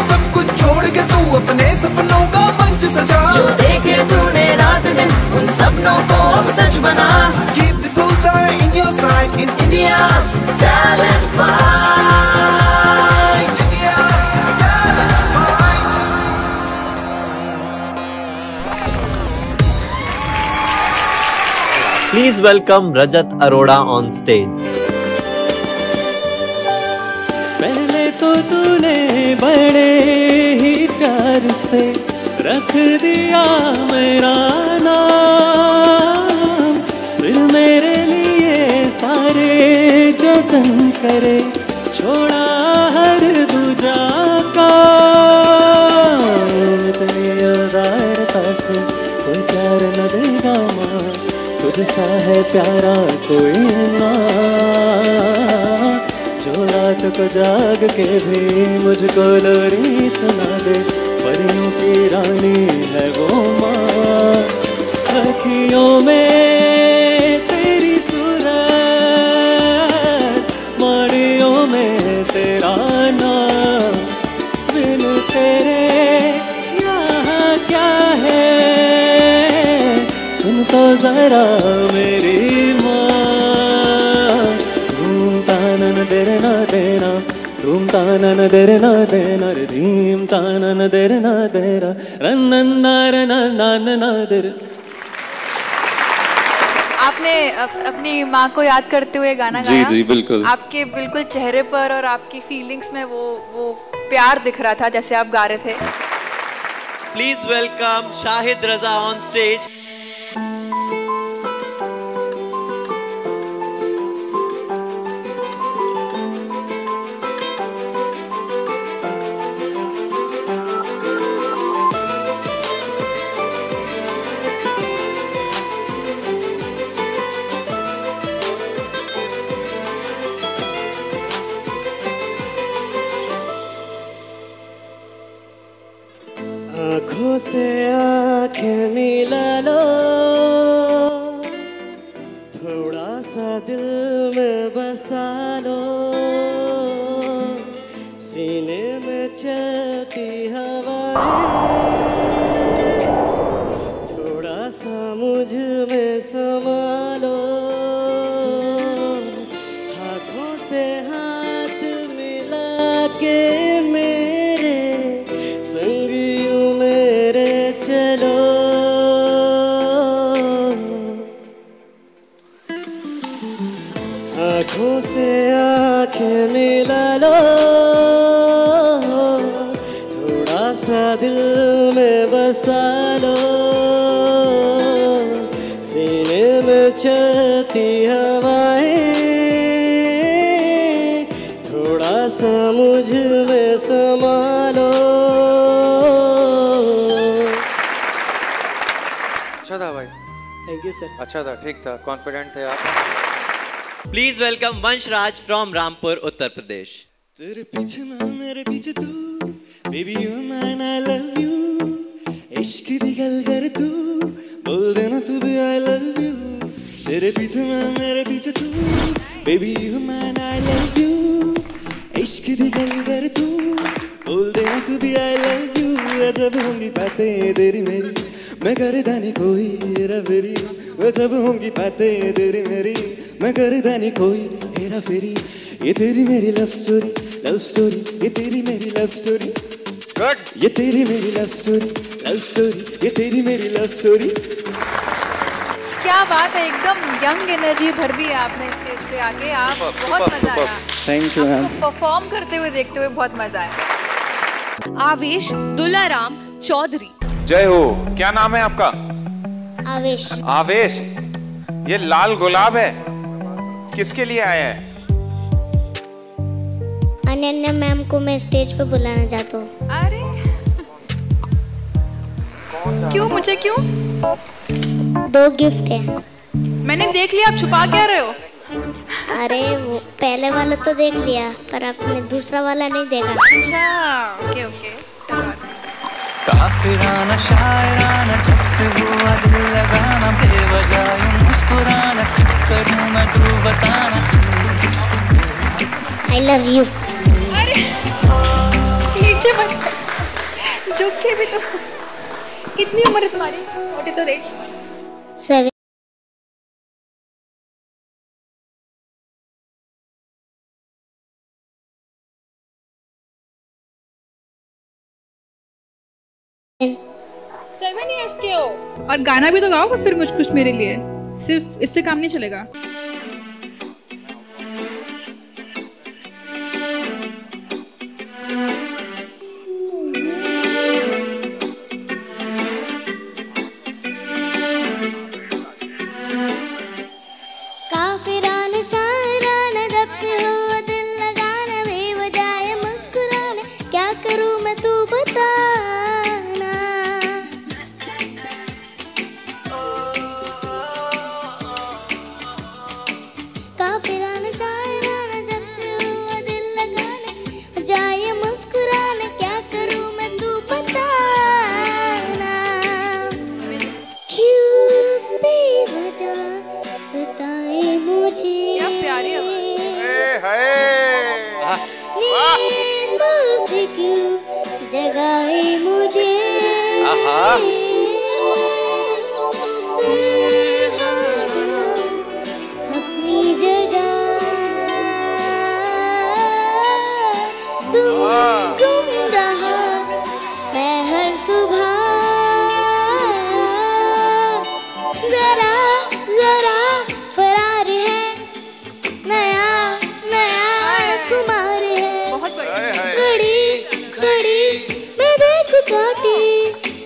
सब कुछ छोड़ के तू अपने सपनों का मंच सजा। जो देखे तूने रात दिन उन सपनों को अब सच बना। Keep the bullseye in your sight in India's talent fight. India's talent fight. Please welcome Rajat Arora on stage. पहले तो तूने बड़े ही प्यार से रख दिया मेरा नाम, फिर मेरे लिए सारे जतन करे, छोड़ा हर दूजा काम। इतनी उदारता से कोई प्यार न देगा माँ, तुझसा है प्यारा कोई ना, जो रात को जाग के भी मुझको लोरी सुना दे। परियों की रानी है वो माँ, अखियों में तेरी सूरत, माड़ियों में तेरा नाम, बिन तेरे यहाँ क्या है, सुन तो जरा मेरी धूम तानन देना देना, धूम तानन देना देना, धीम तानन देना देना, रन्नन नारना नानना देर। आपने अपनी माँ को याद करते हुए गाना गाया। जी बिल्कुल। आपके बिल्कुल चेहरे पर और आपकी फीलिंग्स में वो प्यार दिख रहा था जैसे आप गा रहे थे। Please welcome Shahid Raza on stage. आँखों से आँखें मिला लो, थोड़ा सा दिल में बसा लो, सीने में चलती हवाएं, थोड़ा सा मुझ में समा लो, हाथों से हाथ मिला के मेरे संगियों मेरे चलो। आँखों से आँखें मिला लो, थोड़ा सा दिल में बसा लो, सीने में चलती हवाएं, थोड़ा सा मुझ में समा लो। अच्छा था भाई। Thank you sir. अच्छा था, ठीक था, कॉन्फिडेंट थे आप। Please welcome Vansh Raj from Rampur, Uttar Pradesh. तेरे पीछे मैं मेरे पीछे तू, baby you mine I love you, इश्क दी गल कर तू, बोल देना तू भी I love you। तेरे पीछे मैं मेरे पीछे तू, baby you mine I love you, इश्क दी गल कर तू, बोल देना तू भी I love you। जब होंगी बातें तेरी मेरी, मैं करदा नहीं कोई हेरा फेरी, वो जब होंगी बातें तेरी मेरी, मैं करदा नहीं कोई हेरा फेरी। ये तेरी मेरी लव स्टोरी, लव स्टोरी, ये तेरी मेरी लव स्टोरी, गुड। ये तेरी मेरी लव स्टोरी, लव स्टोरी, ये तेरी मेरी लव स्टोरी। क्या बात है, एकदम यंग एनर्जी भर दी है आपने स्टेज पे आके। आप बहुत मजा आया। Thank you ma'am. आपको परफॉर्म करते हुए देखते हुए बहुत मजा आया। आवेश दुलाराम चौधरी। जय हो, क्या नाम है आपका? आवेश। आवेश, ये लाल गुलाब है, किसके लिए आया है? अनन्या मैम को मैं स्टेज पे बुलाना चाहता हूँ। अरे क्यों, मुझे क्यों? 2 गिफ्ट है। मैंने देख लिया, आप छुपा क्या रहे हो? अरे वो पहले वाला तो देख लिया, पर आपने दूसरा वाला नहीं देखा। अच्छा, ओके ओके, चलो। काफिराना शायराना जब से हुआ दिल लगाना, बेवजह मुस्कुराना, करूँ मैं तू बताना। I love you। अरे नीचे मत चुप के भी तो। कितनी उम्र है तुम्हारी? What is your age? 7 7 years के हो। और गाना भी तो गाओ फिर मुझ कुछ मेरे लिए, सिर्फ इससे काम नहीं चलेगा। काफिरान शायरान जब से हुआ दिल लगाना बेवजह मुस्कुराना क्या करूं मैं तू बताना काफिरान शायरान जब से हुआ दिल लगाना जाए मुस्कुराना क्या करूं मैं तू बताना क्यों बेवजह सताए मुझे क्या प्यारी नींदों से क्यों जगाए मुझे अपनी जगह तुम गुम रहा मैं हर सुबह जरा जरा फरार है नया नया खुमार है बहुत बढ़िया। घड़ी घड़ी मैं देखूं काटी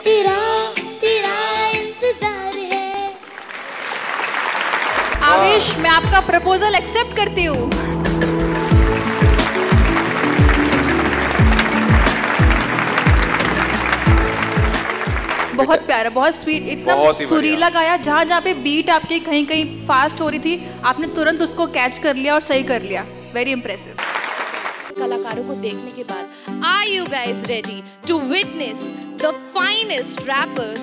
तेरा तेरा इंतजार है। आवेश, मैं आपका प्रपोजल एक्सेप्ट करती हूँ। बहुत प्यारा, बहुत स्वीट, इतना बहुत ही सुरीला गाया। जहाँ जहाँ पे बीट आपकी कहीं कहीं फास्ट हो रही थी, आपने तुरंत उसको कैच कर लिया और सही कर लिया। Very impressive. कलाकारों को देखने के बाद are you guys ready to witness the finest rappers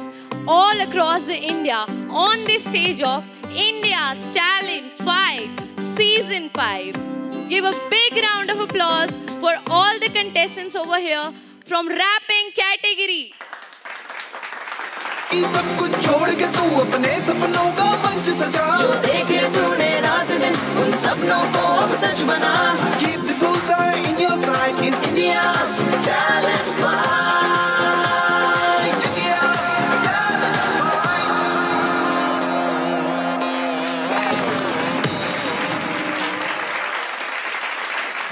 all across the India on the stage of India's Talent Fight Season 5. Give a big round of applause for all the contestants over here from rapping category. सब कुछ छोड़ के तू अपने सपनों का मंच सजा जो देखे तूने रात दिन उन सपनों को अब सच बना Keep the bullseye in your sight in India's Talent Fight.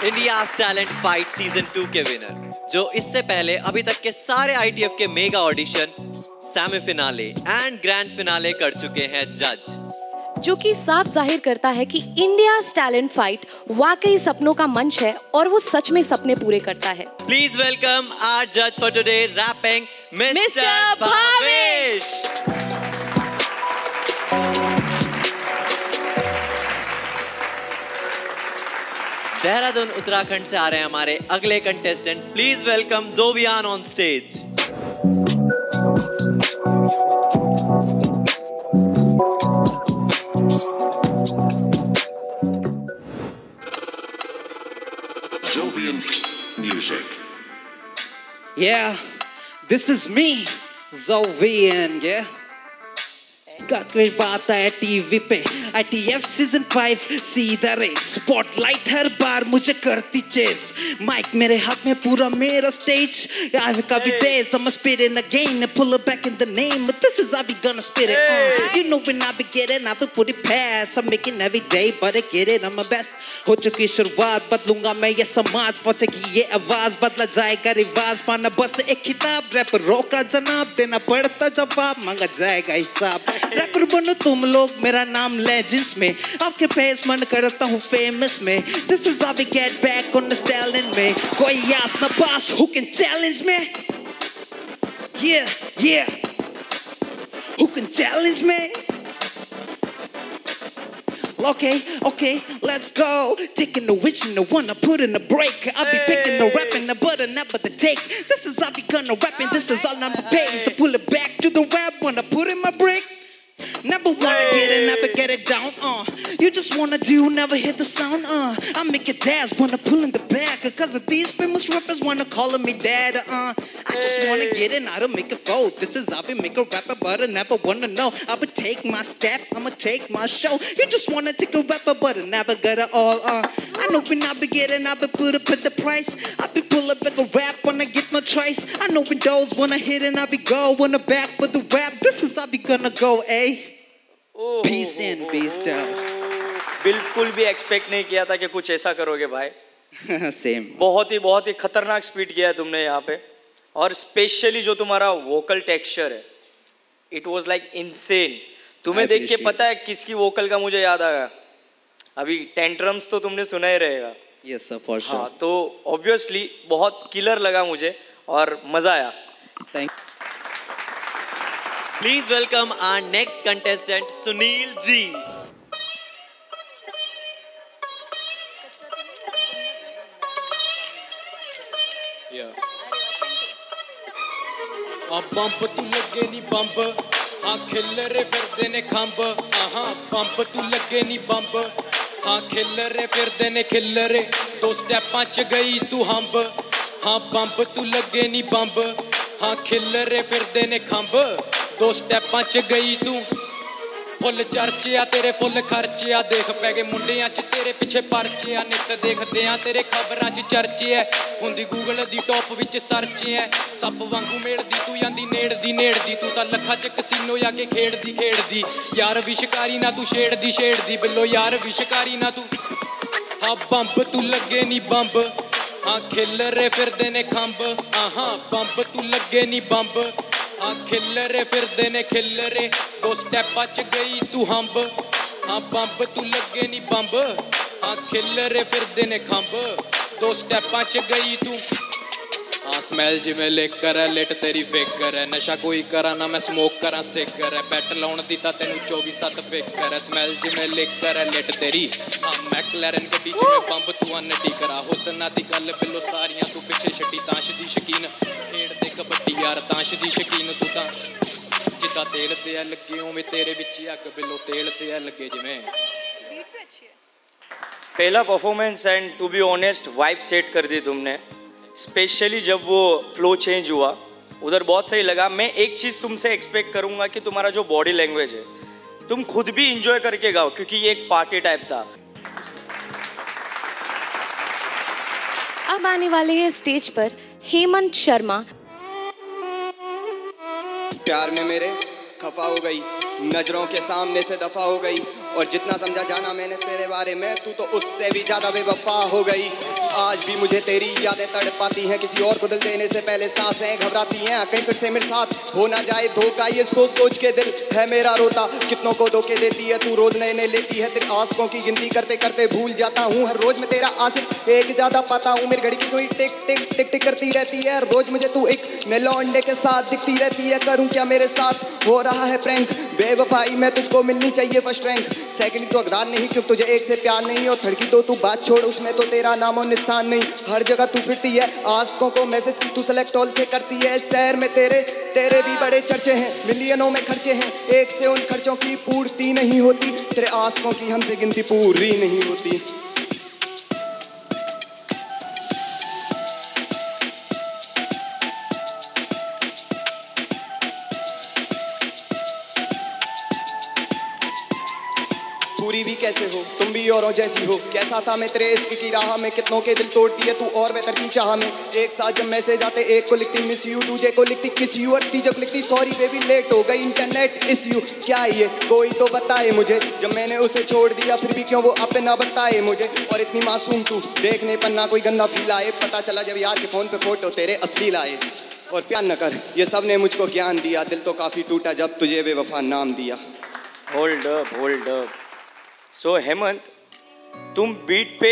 India's talent fight season 2 के विनर, जो इससे पहले अभी तक के सारे ITF के mega audition, semi-finale and grand finale कर चुके हैं जज, जो कि साफ जाहिर करता है कि इंडियाज़ टैलेंट फाइट वाकई सपनों का मंच है और वो सच में सपने पूरे करता है। प्लीज वेलकम आवर जज for today rapping mister Bhavesh. Dehradun Uttarakhand से आ रहे हैं हमारे अगले contestant. Please welcome Zovian on stage. Zovian music. Yeah, this is me, Zovian, yeah. कोई बात है टीवी पे ITF सीजन 5 सीधा रेट स्पॉटलाइट हर बार मुझे करती चेस माइक मेरे हाथ में पूरा मेरा stage I wake up every day I'ma spit in again and pull it back in the name but this is how we gonna spit it you know when I be getting I be put it past I'm making every day but I get it I'm my best हो चुकी शुरुआत बदलूंगा मैं ये समाज पहुंचेगी ये आवाज बदला जाएगा रिवाज पाना बस एक किताब रैपर रोका जनाब देना पड़ता जवाब मांगा जाएगा हिसाब रैपर बनो तुम लोग मेरा नाम लेजेंड्स में आपके फेस मन करता हूँ फेमस में This is how we get back on the stallion में कोई आस न पास who can challenge me Yeah yeah Who can challenge me Okay, let's go. Taking the witch and the one I put in the break. I'll be picking the rap and the butter, not but the take. This is how we gonna rap and this is all on the page. So pull it back to the rap when I put in my break. Never wanna get it, never get it down, You just wanna do, never hear the sound, I make it dance when I pull in the back. Cause of these famous rappers wanna call me dad, I just wanna get in, I don't make a fold. This is how we make a rapper, but I never wanna know. I would take my step, I'ma take my show. You just wanna take a rapper, but I never got it all on. I know when I be getting, I be put up at the price. I be pull up like a rap when I get no choice. I know when those wanna hit and I be go on the back for the rap. This is how we gonna go, eh? Peace in, beast down. बिल्कुल भी expect नहीं किया था कि कुछ ऐसा करोगे भाई. सेम. बहुत ही खतरनाक स्पीड किया है तुमने यहाँ पे. और स्पेशली जो तुम्हारा वोकल टेक्सचर है, इट वाज लाइक इनसेन. तुम्हें देख के पता है किसकी वोकल का मुझे याद आया? अभी टेंट्रम्स तो तुमने सुना ही रहेगा. Yes sir, for sure. हाँ, तो ऑब्वियसली बहुत किलर लगा मुझे और मजा आया. Thank. Please welcome our next contestant, Sunil Ji. Bump तू लगे नी बंप, हाँ खिलरे फिरदे ने खंब. बंप तू लगे नी बंप, हाँ खिलरे फिरदे ने खिलरे. दो स्टेपां च गई तू हंब. हाँ बंप तू लगे नी बंप, हाँ खिलरे फिरदे ने खंब. दो स्टेपां च गई तू. फुल चर्चे आ तेरे फुल खर्चे आ. देख पै गए मुंडियां च तेरे पिछे परचे आ. नित देखदे आ तेरे खबरां च चर्चे है. हुंदी गूगल दी टॉप विच सर्चे है. सप वांगू मेड़दी तू आंदी नेड़दी. तू तां लखा च कसीनो आ के खेड़दी. यार विशकारी ना तू छेड़दी बिल्लो. यार विशकारी ना तू. हाँ बंब तू लगे नी बंब, हाँ खिलरे फिरदे ने खंब. बंब तू लगे नी बंब, हाँ खिलरे फिरदे ने खिलरे. दो स्टेपां च गई तू हंब. हाँ बंब तू लगे नी बंब, हाँ खिलरे फिरदे ने खंब. दो स्टेपां च गई तू. हाँ स्मैल जिमें लेकर है, लेट तेरी फिकर है. नशा कोई करा ना मैं स्मोक करा सिकर है. बैट लाउन दी ता तेनू 24/7 फिकर है. स्मैल जिमें लेकर है, लेट तेरी. हाँ मैकलैरन गड्डी च में बंब तू अनटी करा. हुसना दी गल बिल्लो सारियां तू पिछे छड्डी. ताश दी शकीन खेड़ दे कबड्डी यार. ताश दी शकीन तू तां जिद्दां तेल ते आ लगे उवें तेरे विच ही अग बिल्लो. तेल ते आ लगे जिवें. पहला performance and to be honest vibe set कर दी तुमने. स्पेशली जब वो फ्लो चेंज हुआ उधर बहुत सही लगा. मैं एक चीज़ तुमसे एक्सपेक्ट करूंगा कि तुम्हारा जो बॉडी लैंग्वेज है तुम खुद भी इंजॉय करके गाओ, क्योंकि ये एक पार्टी टाइप था. अब आने वाले हैं स्टेज पर हेमंत शर्मा. प्यार में मेरे खफा हो गई, नजरों के सामने से दफा हो गई. और जितना समझा जाना मैंने तेरे बारे में, तू तो उससे भी ज्यादा बेवफा हो गई. आज भी मुझे तेरी यादें तड़पाती हैं. किसी और को दिल देने से पहले सांसें घबराती हैं. कहीं फिर से मेरे साथ हो ना जाए धोखा. ये सोच सोच के दिल है मेरा रोता. कितनों को धोखे देती है तू, रोज नए नए लेती है. तेरे आंसुओं की गिनती करते करते भूल जाता हूँ. हर रोज मैं तेरा आशिक एक ज्यादा पाता हूँ. मेरी घड़ी की सुई टिक टिक टिक टिक करती रहती है. रोज मुझे तू एक मेलो अंडे के साथ दिखती रहती है. करूँ क्या मेरे साथ हो रहा है प्रैंक. बेवफाई में तुझको मिलनी चाहिए फर्स्ट रैंक. सेकंड तो अकदार नहीं क्यों तुझे एक से प्यार नहीं. और थर्ड की तो तू बात छोड़, उसमें तो तेरा नाम और निशान नहीं. हर जगह तू फिरती है, आशिकों को मैसेज तू सेलेक्ट ऑल से करती है. शहर में तेरे भी बड़े चर्चे हैं, मिलियनों में खर्चे हैं. एक से उन खर्चों की पूर्ति नहीं होती. तेरे आशिकों की हमसे गिनती पूरी नहीं होती. पूरी भी कैसे हो, तुम भी औरों जैसी हो. कैसा था मैं तेरे इश्क की राह में, कितनों के दिल तोड़ती है तू और बेहतर की चाह में. एक साथ जब मैसेज आते एक को लिखती मिस यू, दूसरे को लिखती किस यू, और तीसरे को लिखती सॉरी बेबी लेट हो गई इंटरनेट इस यू. क्या ये कोई तो बताए मुझे, जब मैंने उसे छोड़ दिया फिर भी क्यों वो अपना बताए मुझे. और इतनी मासूम तू देखने पर ना कोई गंदा फील आए. पता चला जब यार के फोन पे फोटो तेरे असली लाए. और प्यार न कर, ये सब ने मुझको ज्ञान दिया. दिल तो काफी टूटा जब तुझे बेवफा नाम दिया. Hold up. सो हेमंत, तुम बीट पे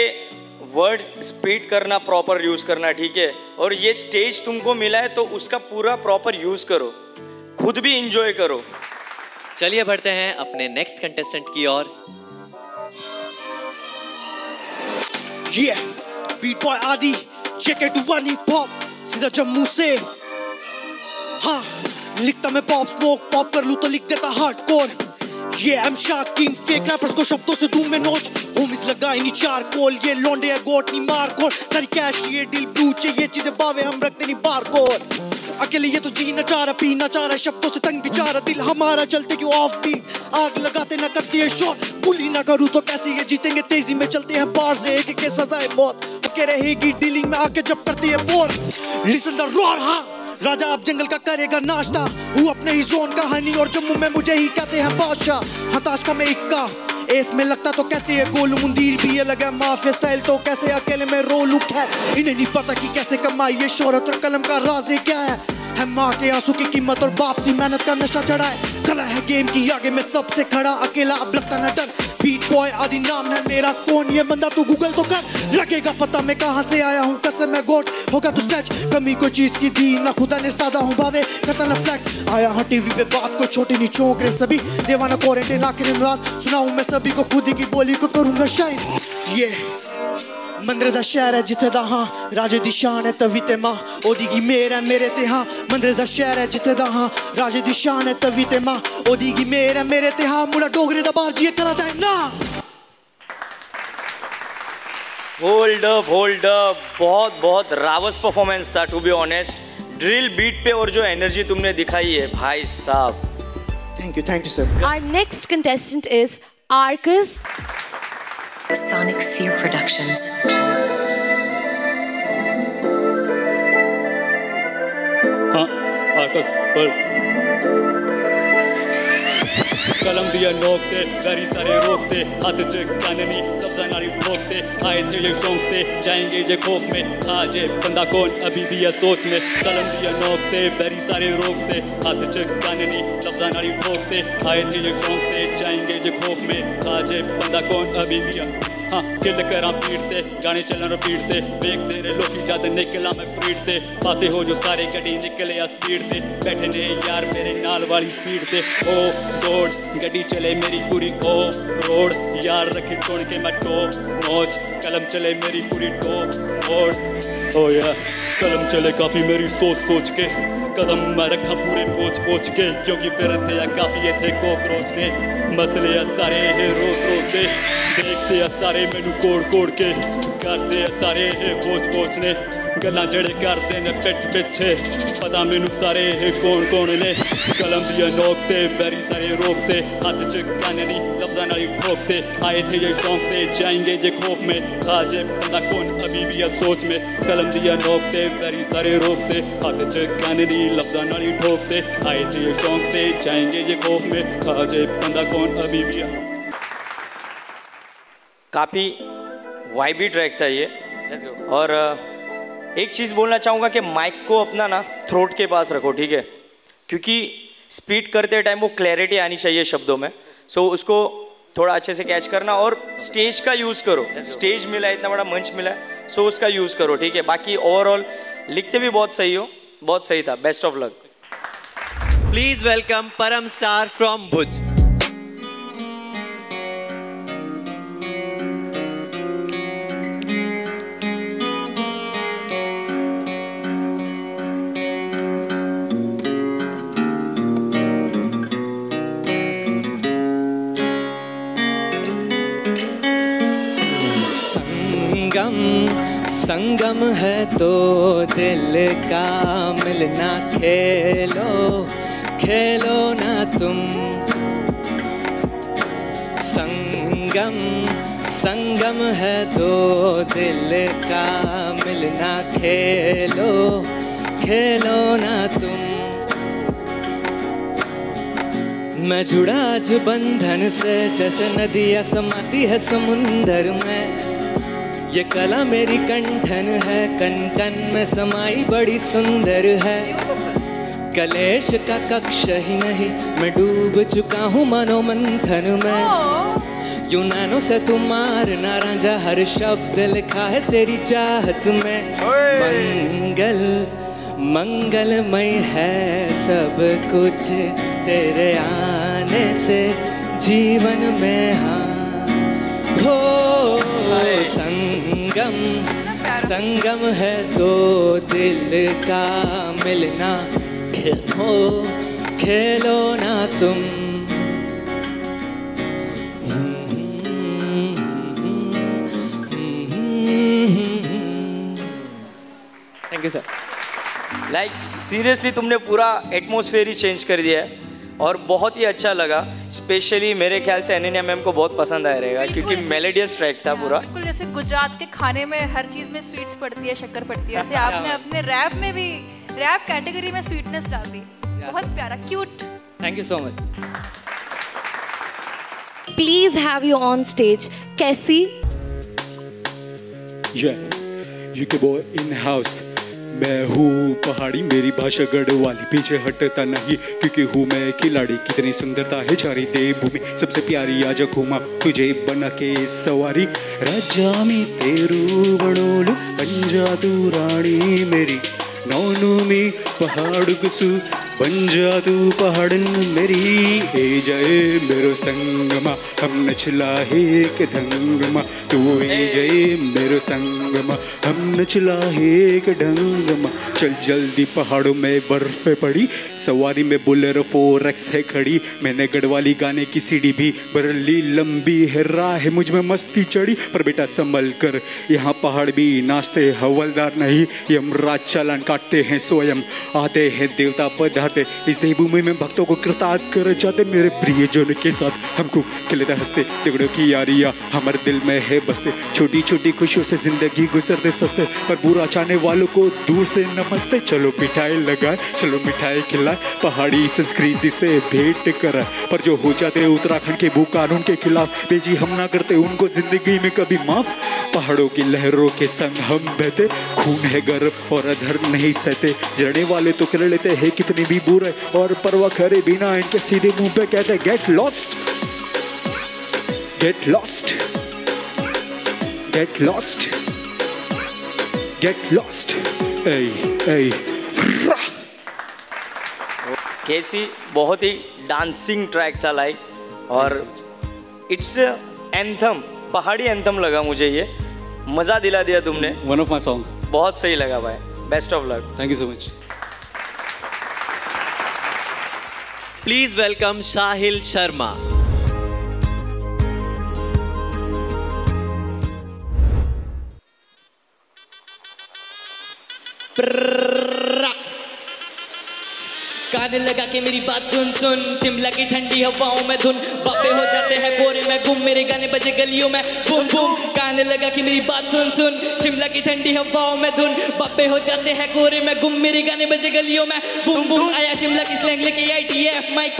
वर्ड स्पीड करना प्रॉपर यूज करना, ठीक है. और ये स्टेज तुमको मिला है तो उसका पूरा प्रॉपर यूज करो, खुद भी इंजॉय करो. चलिए बढ़ते हैं अपने नेक्स्ट कंटेस्टेंट की ओर. बीट बॉय आदि जेके टूवानी पॉप सीधा जम्मू से. हाँ लिखता मैं पॉप स्मोक पॉप कर लूं तो लिख देता हार्डकोर. ये I am shocking fake rappers को शब्दों से दूं मैं नोच. होमिस लगाए नी चार कोल, ये लोंडे है गोट नी मार कोर. सारी कैश ये डील ब्लू चाहिए चीजें बावे हम रखते नहीं बार कोर. अकेले ये तो जीना चाह रहा, पीना चाह रहा, शब्दों से तंग बेचारा दिल हमारा, चलते क्यों ऑफ बीट, आग लगाते ना करती है शॉट, पुली ना करूँ तो कैसे ये जीतेंगे, तेजी में चलते हैं बाहर से, एक एक सजाए मौत के रहेगी डीलिंग में आके जब करती है बोर। लिसन द रॉर, हाँ राजा अब जंगल का करेगा नाश्ता, हूँ अपने ही जोन का हनी और जम्मू में मुझे ही कहते हैं बादशाह, हताश का मैं इक्का एस में लगता तो कहते हैं गोलू, मुंदीर भी ये लगा माफिया स्टाइल, तो कैसे अकेले में रोल उठा, इन्हें नहीं पता कि कैसे कमाई ये शोहरत और कलम का राज क्या है माँ के आंसू की कीमत और बाप सी मेहनत का नशा चढ़ा है, कला है गेम की आगे मैं सबसे खड़ा, अकेला अब लगता न डर, बीट बॉय आदि नाम है मेरा, कौन ये बंदा तू गूगल तो कर, लगेगा पता मैं कहाँ से आया हूँ, कसम मैं गोट होगा तू स्टैच, कमी कोई चीज की थी ना खुदा ने सादा हूँ भावे करता ना फ्लैक्स, आया हूँ टीवी पे बात को छोटी नहीं चौंक रहे सभी, देवाना क्वारंटाइन आखिरी में बात सुनाऊँ मैं सभी को, खुद की बोली को करूँगा शाइन, ये मंदरे दा शहर है जिथे दा हाँ राजे दी शान है तवी ते मां, ओदी की मेर है मेरे ते हाँ, मंदरे दा शहर है जिथे दा हाँ राजे दी शान है तवी ते मां, ओदी की मेर है मेरे ते हाँ, मुड़ा डोगरे दा बाहर जी करा है ना। होल्ड अप, बहुत बहुत रावस परफॉर्मेंस था to be honest, drill beat पे और जो एनर्जी तुमने दिखाई है भाई साहब, thank you sir. Our next contestant is Arcus. Sonic Sphere Productions. हाँ, आर्कस बोल। कलम दिया नोकते, गरी सारे रोकते, हाथ च काननी लफ्ज़ां नारी ठोकते, आए थे ये शौक से जाएंगे ये खौफ में, आज ये बंदा कौन अभी भी है सोच में, कलम दिया नोकते, गरी सारे रोकते, हाथ च काननी लफ्ज़ां नारी ठोकते, आए थे ये शौक से जाएंगे ये खौफ में, आज ये बंदा कौन अभी भी है, हाँ किल करा पीटते, गाने चलन रिपीट ते, वेख तेरे लोकी जद निकला मैं स्पीड ते, पाते हो जो सारे गड्डी निकले आ स्पीड ते, बैठे ने यार मेरे नाल वाली सीट ते, ओ दौड़ गड्डी चले मेरी पूरी ओ रोड, यार रखे छोड़ के मैं टॉप नॉच, कलम चले मेरी पूरी टॉप मोड़, ओ यार कलम चले काफी मेरी सोच सोच के, कदम मैं रखा पूरे पोच पोच के, क्योंकि फिर थे काफी ये थे कोकरोच ने, मसले सारे है रोज रोज दे, देखते सारे मैनू कोड़ कोड़ के, करते सारे है पोच पोच ने, गल्लां जड़े करते ने पिठ पिछे, पता मैनू सारे है कौन कौन ने, कलम दिया नोकते बैरी सारे रोकते, हाथ च काननी लफ्ज़ां नाल ठोकते, आए थे ये शौक से जाएंगे ये खौफ में, आज ये बंदा कौन अभी भी है सोच में, कलम दिया नोकते बैरी सारे रोकते, हाथ च काननी लफ्ज़ां नाल ठोकते, आए थे ये शौक से जाएंगे ये खौफ में, आज ये बंदा कौन अभी भी है। काफ़ी वाइबी ट्रैक था ये, और एक चीज़ बोलना चाहूँगा कि माइक को अपना ना थ्रोट के पास रखो, ठीक है, क्योंकि स्पीड करते टाइम वो क्लैरिटी आनी चाहिए शब्दों में, सो उसको थोड़ा अच्छे से कैच करना, और स्टेज का यूज़ करो, स्टेज मिला है, इतना बड़ा मंच मिला है, सो उसका यूज़ करो, ठीक है, बाकी ओवरऑल लिखते भी बहुत सही हो, बहुत सही था, best of luck. Please welcome परम स्टार फ्रॉम भुज। संगम है तो दिल का मिलना, खेलो खेलो ना तुम, संगम है तो दिल का मिलना, खेलो खेलो ना तुम, मैं जुड़ा आज बंधन से जैसे नदियाँ समाती है समुंदर में, ये कला मेरी कंठन है, कन कन में समाई बड़ी सुंदर है, कलेश का कक्ष ही नहीं, मैं डूब चुका हूँ मनोमंथन में, यूनानों से तू मार ना रांझा, हर शब्द लिखा है तेरी चाहत में, मंगल मंगलमय है सब कुछ तेरे आने से जीवन में, हाँ हो संगम है तो दिल का मिलना, खेलो खेलो ना तुम, thank you sir. Like seriously तुमने पूरा एटमॉस्फेयर ही चेंज कर दिया है और बहुत ही अच्छा लगा। स्पेशली मेरे ख्याल से अनन्या मैम को बहुत पसंद आया रहेगा क्योंकि मेलोडियस ट्रैक था पूरा। बिल्कुल जैसे गुजरात के खाने में हर चीज में स्वीट्स पड़ती है, शक्कर पड़ती है, ऐसे आपने अपने रैप में भी रैप कैटेगरी में स्वीटनेस डाल दी। बहुत प्यारा, cute. Thank you so much. Please have you on stage. कैसी? UK boy in house. मैं हूँ पहाड़ी, मेरी भाषा गढ़वाली, पीछे हटता नहीं क्योंकि हूँ मैं खिलाड़ी। कितनी सुंदरता है चारी देवभूमि, सबसे प्यारी आजा घूमा तुझे बना के सवारी। राजा में तेरू बड़ोलू पंजा तू रानी मेरी, नौनू में पहाड़ गुसु बन जा तू पहाड़न मेरी। ए जय मेरो संगमा हम नचला है के धंगमा, तू ए जय मेरो संगमा हम नचला है के ढंगमा। चल जल्दी पहाड़ों में बर्फ पड़ी, सवारी में बुलेरो 4X है खड़ी। मैंने गढ़वाली गाने की सीढ़ी भी बरली लंबी है, राह मुझ में मस्ती चढ़ी। पर बेटा संभल कर, यहाँ पहाड़ भी नाचते हवलदार नहीं, यमराज चालान काटते हैं स्वयं। आते हैं देवता पधारते, इस देवभूमि में भक्तों को कृतार्थ कर जाते। मेरे प्रियजन के साथ हमको खिलते हंसते, तिगड़ों की यारियाँ हमारे दिल में है बसते। छोटी छोटी खुशियों से जिंदगी गुजरते सस्ते, पर बुरा चाहने वालों को दूर से नमस्ते। चलो मिठाई लगाए, चलो मिठाई खिलाए, पहाड़ी संस्कृति से भेंट कराए। पर जो हो जाते उत्तराखंड के भू कानून के खिलाफ, बेजी हम ना करते उनको जिंदगी में कभी माफ। पहाड़ों की लहरों के संग हम बहते, खून है गर्व और अधर नहीं सहते। जड़ने वाले तो कर लेते हैं कितनी भी बुरे, और परवाह करे बिना इनके सीधे मुंह पे कहते get lost, get lost, get lost, get lost. कैसी बहुत ही डांसिंग ट्रैक था लाइक, और इट्स एंथम, पहाड़ी एंथम लगा मुझे। ये मजा दिला दिया तुमने। One of my song. बहुत सही लगा भाई, best of luck. Thank you so much. Please welcome Shahil Sharma. कान लगा के मेरी बात सुन सुन, शिमला की ठंडी हवाओं में धुन, बापे हो जाते हैं कोरे में गुम, मेरे गाने बजे गलियों में बूम बूम। कान लगा के मेरी बात सुन सुन, शिमला की ठंडी हवाओं में धुन, बापे हो जाते हैं कोरे में गुम, मेरे गाने बजे गलियों में बूम बूम। आया शिमला की स्लैंग लेके ITF, माइक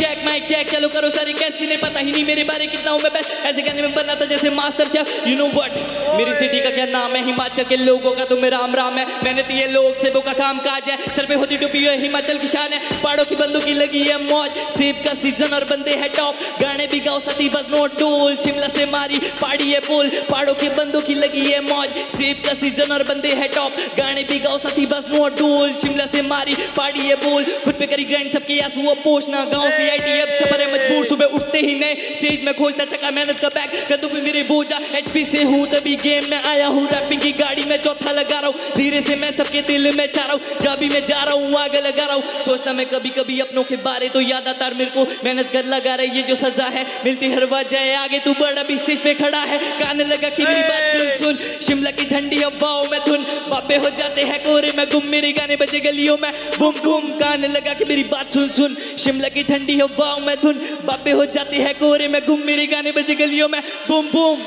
चेक चलो करो सारी कैसी, ने पता ही नहीं मेरे बारे कितना हूँ मैं बेस्ट। ऐसे गाने में बना था जैसे master chef. You know what, मेरी सिटी का क्या नाम है, हिमाचल के लोगों का तो मेरा राम है। मैंने तो ये लोग सेबों का काम काज है, सर पे होती टोपी है हिमाचल की शान है। पहाड़ों की बंदूक की लगी है मौज, सेब का सीजन और बंदे हैं टॉप, गाने भी गाओ सती बस नो टोल। शिमला से मारी पहाड़ी है बोल, पहाड़ों के बंदों की लगी है मौज, सेब का सीजन और बंदे हैं टॉप, गाने भी गाओ सती बस नो टोल। शिमला से मारी पहाड़ी है बोल, खुद पे करी ग्रैंड सबके आंसू वो पोषना। गांव से ITF सफर है मजबूर, सुबह उठते ही नए स्टेज में खोजता चका मेहनत का बैग, कदू पे मेरे बोझा HP से हूँ तभी गेम में आया हूँ। रैपिंग की गाड़ी में चौथा लगा रहा हूँ, धीरे से मैं सबके दिल में चाह रहा हूँ, जब भी मैं जा रहा हूँ आगे लगा रहा हूँ। सोचता मैं कभी कभी अपनों के बारे तो याद आता मेरे को, मेहनत कर लगा रही ये जो सजा है मिलती हर वजह आगे, तू बड़ा भी स्टेज पे खड़ा है। कान लगा कि मेरी बात सुन सुन, शिमला की ठंडी हवाओं में धुन, बापे हो जाते हैं कोरे में गुम, मेरे गाने बजे गलियों में बूम बूम। कान लगा कि मेरी बात सुन सुन, शिमला की ठंडी हवाओं में धुन, बापे हो जाते हैं कोरे में गुम, मेरे गाने बजे गलियों में boom boom.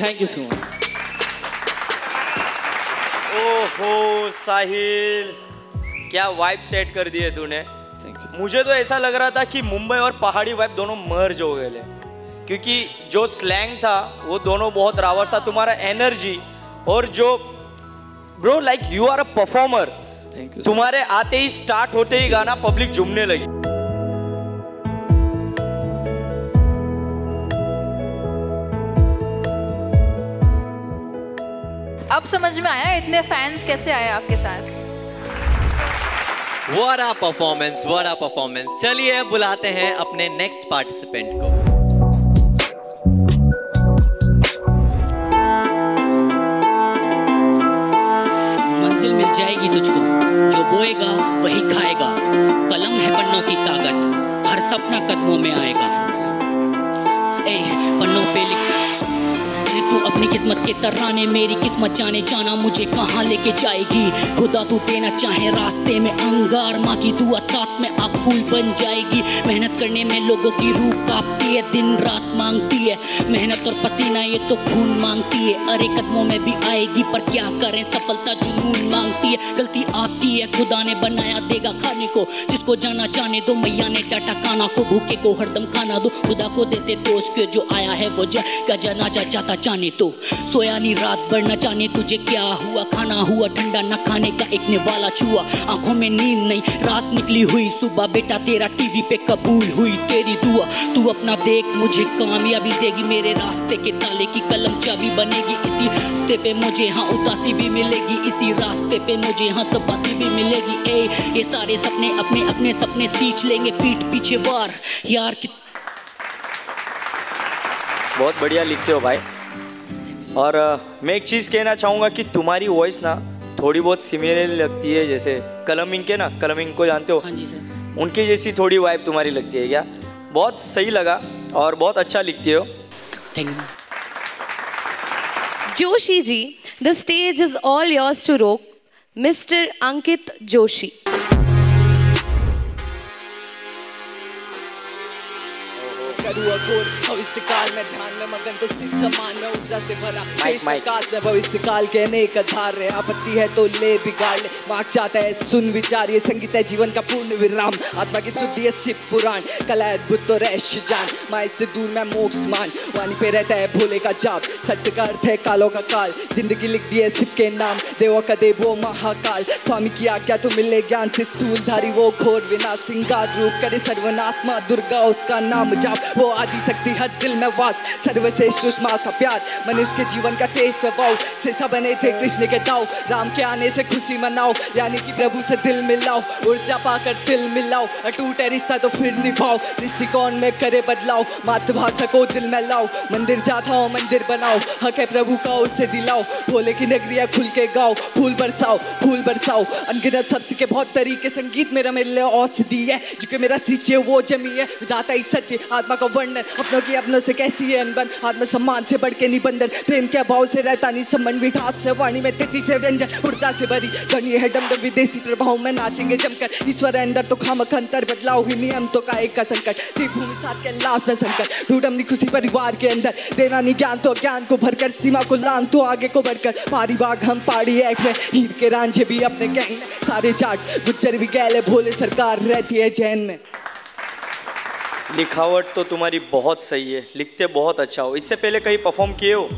Thank you so much. ओहो साहिल, क्या वाइब सेट कर दिए तूने। मुझे तो ऐसा लग रहा था कि मुंबई और पहाड़ी वाइब दोनों मर्ज हो गए, क्योंकि जो स्लैंग था वो दोनों बहुत रावत था। तुम्हारा एनर्जी और जो bro like you are a performer, तुम्हारे आते ही स्टार्ट होते ही गाना पब्लिक झूमने लगी। अब समझ में आया इतने फैंस कैसे आए आपके साथ। What a performance, what a performance। चलिए बुलाते हैं अपने नेक्स्ट पार्टिसिपेंट को। मंजिल मिल जाएगी तुझको, जो बोएगा वही खाएगा, कलम है पन्नों की ताकत, हर सपना कदमों में आएगा। ए पन्नों पे लिख तू अपनी किस्मत के तराने, मेरी किस्मत जाने जाना मुझे कहाँ लेके जाएगी। खुदा तू देना चाहे रास्ते में अंगार, माँ की दुआ साथ में आग फूल बन जाएगी। मेहनत करने में लोगों की रूह कांपती है, दिन रात मांगती है मेहनत और पसीना, ये तो खून मांगती है। अरे कदमों में भी आएगी पर क्या करें, सफलता जुनून मांगती है। गलती आपकी है, खुदा ने बनाया देगा खाने को, जिसको जाना जाने दो, मैया ने डाटा खाना को, भूखे को हरदम खाना दो। खुदा को देते दोस्त के जो आया है वो जाएगा, ना जाता जाने तो। सोया नहीं रात भर न जाने तुझे क्या हुआ, खाना हुआ ठंडा न खाने का एक निवाला छुआ। आंखों में नींद नहीं, रात निकली हुई सुबह, बेटा तेरा टीवी पे कबूल हुई तेरी दुआ। तू अपना देख मुझे कामयाबी देगी, मेरे रास्ते के ताले की कलम चाबी बनेगी। इसी रास्ते पे मुझे हाँ उदासी भी मिलेगी, इसी रास्ते पे मुझे हाँ शाबाशी भी मिलेगी। ए ये सारे सपने अपने अपने सपने सींच लेंगे, पीठ पीछे वार यार की। बहुत बढ़िया लिखते हो भाई। और मैं एक चीज़ कहना चाहूँगा कि तुम्हारी वॉइस ना थोड़ी बहुत सिमिलर लगती है, जैसे कलमिंग के ना, कलमिंग को जानते हो? हाँ जी सर। उनकी जैसी थोड़ी वाइब तुम्हारी लगती है क्या? बहुत सही लगा और बहुत अच्छा लिखती हो। Thank you. Joshi ji, the stage is all yours to rock, Mr. Ankit Joshi. भविष्य काल में ध्यान में मगन तो सिद्ध समान में ऊर्जा से भरा, देश विकास में भविष्य काल के अनेक आधार है। आपत्ति है तो ले बिगाड़ ले, मार्ग चाहता है सुन विचार, ये संगीत है जीवन का पूर्ण विराम। आत्मा की शुद्धि है सिप पुराण, कला अद्भुत तो रहस्य जान, माया से दूर में मोक्ष मान। वाणी पे रहता है भोले का जाप, सत्य का अर्थ है कालों का काल। जिंदगी लिख दी है सिप के नाम, देवों का देव वो महाकाल। स्वामी की आज्ञा तो मिले ज्ञान से सूलधारी, वो घोर विनाश सिंगार रूप करे सर्वनाश। माँ दुर्गा उसका नाम जाप, वो आदि शक्ति हर दिल में वास। सर्वश्रेष्ठ उष्मा का प्यार, मनुष्य के जीवन का तेज प्रभाव। शेषा बने थे कृष्ण के दाव, राम के आने से खुशी मनाओ, यानी कि प्रभु से दिल मिलाओ। ऊर्जा पाकर दिल मिलाओ, अटूट है रिश्ता तो फिर निभाओ। दृष्टिकोण में करे बदलाव, मातृभाषा को दिल में लाओ। मंदिर जाता हो मंदिर बनाओ, हक है प्रभु का उसे दिलाओ। भोले की नगरिया खुल के गाओ, फूल बरसाओ। अनगिनत शब्द के बहुत तरीके, संगीत मेरा मेरे लिए औषधि है। जो मेरा शिष्य वो जमी है, विधाता ही सत्य आत्मा का वर्णन। अपनों की अपनों से कैसी है अनबन, आत्म सम्मान से बढ़ के निबंधन। प्रेम के अभाव से रहता नहीं संबंध, मिठास से वाणी में तिथि से व्यंजन। ऊर्जा से भरी गणी है डमडम, विदेशी प्रभाव में नाचेंगे जमकर। ईश्वर अंदर तो खामख अंतर, बदलाव ही नियम तो काहे का संकट। भूमि साथ के लाश में संकट, ढूंढम नहीं खुशी परिवार के अंदर। देना नहीं ज्ञान तो ज्ञान को भरकर, सीमा को लांग तो आगे को बढ़कर। पारी बाग हम पाड़ी एक में, हीर के रांझे भी अपने गैंग में। सारे जाट गुज्जर भी गैले, भोले सरकार रहती है जैन में। लिखावट तो तुम्हारी बहुत सही है, लिखते बहुत अच्छा हो। इससे पहले कहीं परफॉर्म किए हो?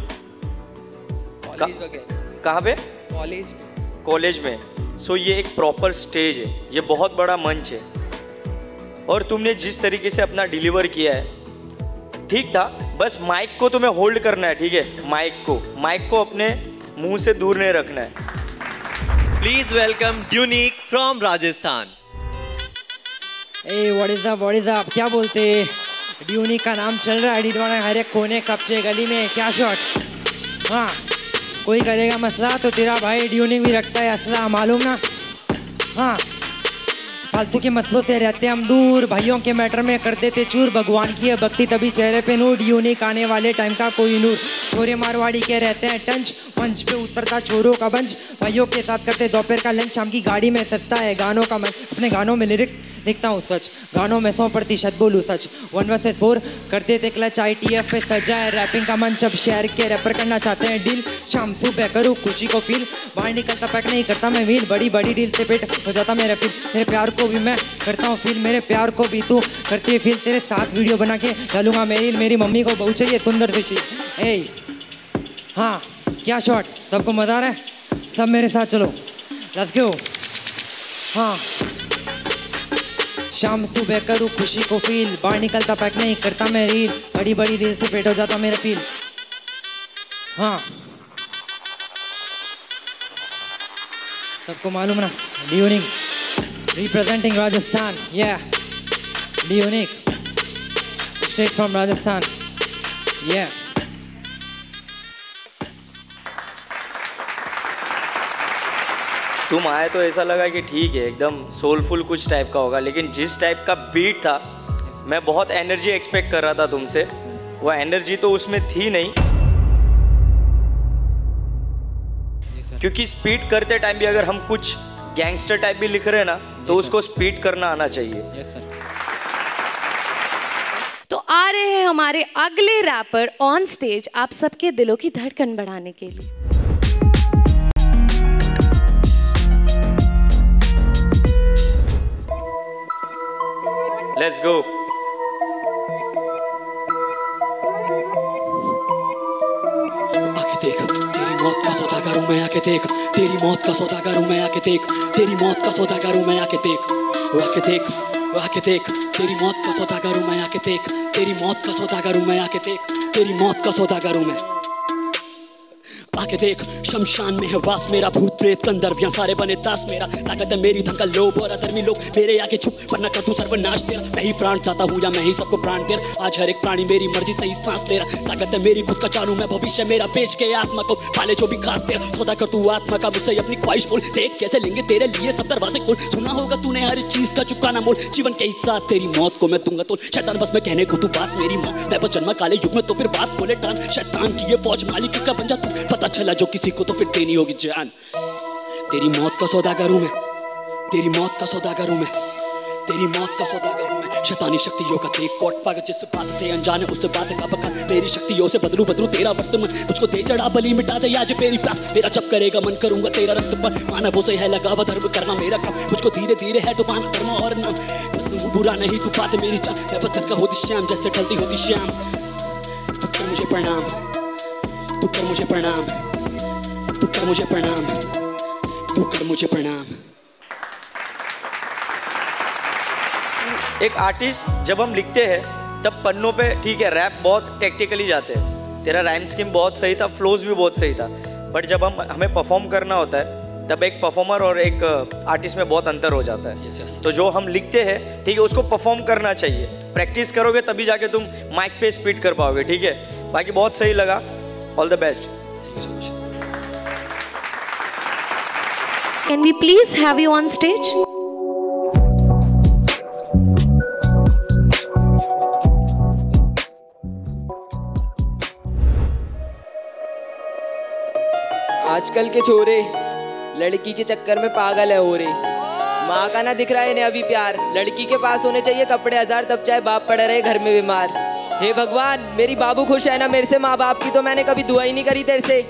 कहाँ पे? कॉलेज में। सो ये एक प्रॉपर स्टेज है, ये बहुत बड़ा मंच है, और तुमने जिस तरीके से अपना डिलीवर किया है ठीक था। बस माइक को तुम्हें होल्ड करना है, ठीक है? माइक को अपने मुंह से दूर नहीं रखना है। Please welcome Dunik from Rajasthan. What is up क्या बोलते? ड्यूनिक का नाम चल रहा है, डीडवाना हर एक कोने कपचे गली में। क्या शॉट? हाँ, कोई करेगा मसला तो तेरा भाई ड्यूनिक भी रखता है असला, मालूम ना? हाँ, फालतू के मसलों से रहते हम दूर, भाइयों के मैटर में कर देते चूर। भगवान की है भक्ति तभी चेहरे पे नूर, ड्यूनिक आने वाले टाइम का कोई नूर। छोरे मारवाड़ी के रहते हैं टंच, मंच पे उतरता चोरों का बंच। भाइयों के साथ करते दोपहर का लंच, शाम की गाड़ी में सस्ता है गानों का मन। अपने गानों में लिरिक्स लिखता हूँ सच, गानों में 100% बोलूँ सच। 1 वर्सेस 4 करते थे क्लच, ITF पे सजा है रैपिंग का मंच। अब शहर के रैपर करना चाहते हैं डील, शाम सुबह करूँ खुशी को फील। बाहर निकलता पैक नहीं करता मैं व्हील, बड़ी बड़ी डील से पेट हो जाता मेरा फील। तेरे प्यार को भी मैं करता हूँ फील, मेरे प्यार को भी तू करती है फील। तेरे साथ वीडियो बना के डालूंगा मेरी मम्मी को बहुत चाहिए सुंदर सी चीज। ए हाँ, क्या शॉट? सबको मजा आ रहा है? सब मेरे साथ चलो, लेट्स गो। हाँ, शाम सुबह करूँ खुशी को फील, बाहर निकलता पैक नहीं करता मैं रील। बड़ी बड़ी रील से पेट हो जाता मेरा फील। हाँ, सबको मालूम ना? ड्यूनिक representing Rajasthan, yeah. ड्यूनिक, straight from Rajasthan, yeah. तुम आए तो ऐसा लगा कि ठीक है एकदम सोलफुल कुछ टाइप का होगा, लेकिन जिस टाइप का बीट था मैं बहुत एनर्जी एक्सपेक्ट कर रहा था तुमसे, वो एनर्जी तो उसमें थी नहीं। क्योंकि स्पीड करते टाइम भी अगर हम कुछ गैंगस्टर टाइप भी लिख रहे हैं ना तो उसको स्पीड करना आना चाहिए। तो आ रहे हैं हमारे अगले रैपर ऑन स्टेज आप सबके दिलों की धड़कन बढ़ाने के लिए। Let's go. देख तेरी मौत का सौदा करूं मैं आके देख, तेरी मौत का सौदा करूं मैं आके देख, तेरी मौत का सौदा करूं मैं आके देख, आके देख आके देख, तेरी मौत का सौदा करूं मैं आके देख, तेरी मौत का सौदा करूं मैं आके देख, तेरी मौत का सौदा करूं मैं आके देख। शमशान में है वास मेरा, भूत प्रेत गंधर्व यहाँ सारे बने दास मेरा, ताकत है मेरी धन का लोभ और अधर्मी लोग मेरे आगे छुप वरना कर तू सर्वनाश तेरा। मैं ही प्राण चाहता हूँ या मैं ही सबको प्राण दे रहा, आज हर एक प्राणी मेरी मर्जी से ही सांस ले रहा, ताकत है मेरी खुद का जानू मैं भविष्य मेरा, बेच के आत्मा को पाले जो भी खास तेरा। सौदा कर तू आत्मा का मुझसे अपनी ख्वाहिश बोल, देख कैसे लेंगे तेरे लिए सब दरवाजे खोल, सुना होगा तूने हर चीज का चुकाना मोल, जीवन के ही साथ तेरी मौत को मैं दूंगा तोल। शैतान बस मैं कहने को तू बात मेरी माँ, मैं बस जन्मा काले युग में तो फिर बात बोले टान, शैतान की ये फौज मालिक किसका बन जा तू, पता चला जो किसी को तो फिर देनी होगी जान। तेरी मौत का सौदा करूं मैं, तेरी मौत का सौदा करूं मैं, तेरी मौत का सौदा करूं मैं। शैतानी शक्तियों का देख कोट फाग, जिस बात से अनजान है उससे बात का बखा, मेरी शक्तियों से बदलू बदलू तेरा वर्तमान, मुझको दे चढ़ा बलि मिटा दे आज मेरी प्यास, मेरा जब करेगा मन करूंगा तेरा रक्त पर, मानवों से है लगावा धर्म करना मेरा काम, मुझको धीरे धीरे है डुबाना धर्म और नाम, बस तू बुरा नहीं तू बात मेरी चाह, मैं बस का होती श्याम जैसे ढलती होती श्याम। तू कर मुझे प्रणाम, तू कर मुझे प्रणाम, तू कर मुझे प्रणाम, तू कर मुझे प्रणाम। एक आर्टिस्ट जब हम लिखते हैं तब पन्नों पे ठीक है रैप बहुत टेक्निकली जाते हैं, तेरा राइम स्कीम बहुत सही था, फ्लोज भी बहुत सही था, बट जब हमें परफॉर्म करना होता है तब एक परफॉर्मर और एक आर्टिस्ट में बहुत अंतर हो जाता है। तो जो हम लिखते हैं ठीक है उसको परफॉर्म करना चाहिए, प्रैक्टिस करोगे तभी जाके तुम माइक पे स्पीड कर पाओगे, ठीक है। बाकी बहुत सही लगा, all the best. Thank you so much. Can we please have you on stage? आजकल के छोरे लड़की के चक्कर में पागल है हो रहे, माँ का ना दिख रहा है इन्हें अभी प्यार, लड़की के पास होने चाहिए कपड़े हजार तब चाहे बाप पड़ा रहे घर में बीमार। हे भगवान मेरी बाबू खुश है ना मेरे से, माँ बाप की तो मैंने कभी दुआ ही नहीं करी तेरे से,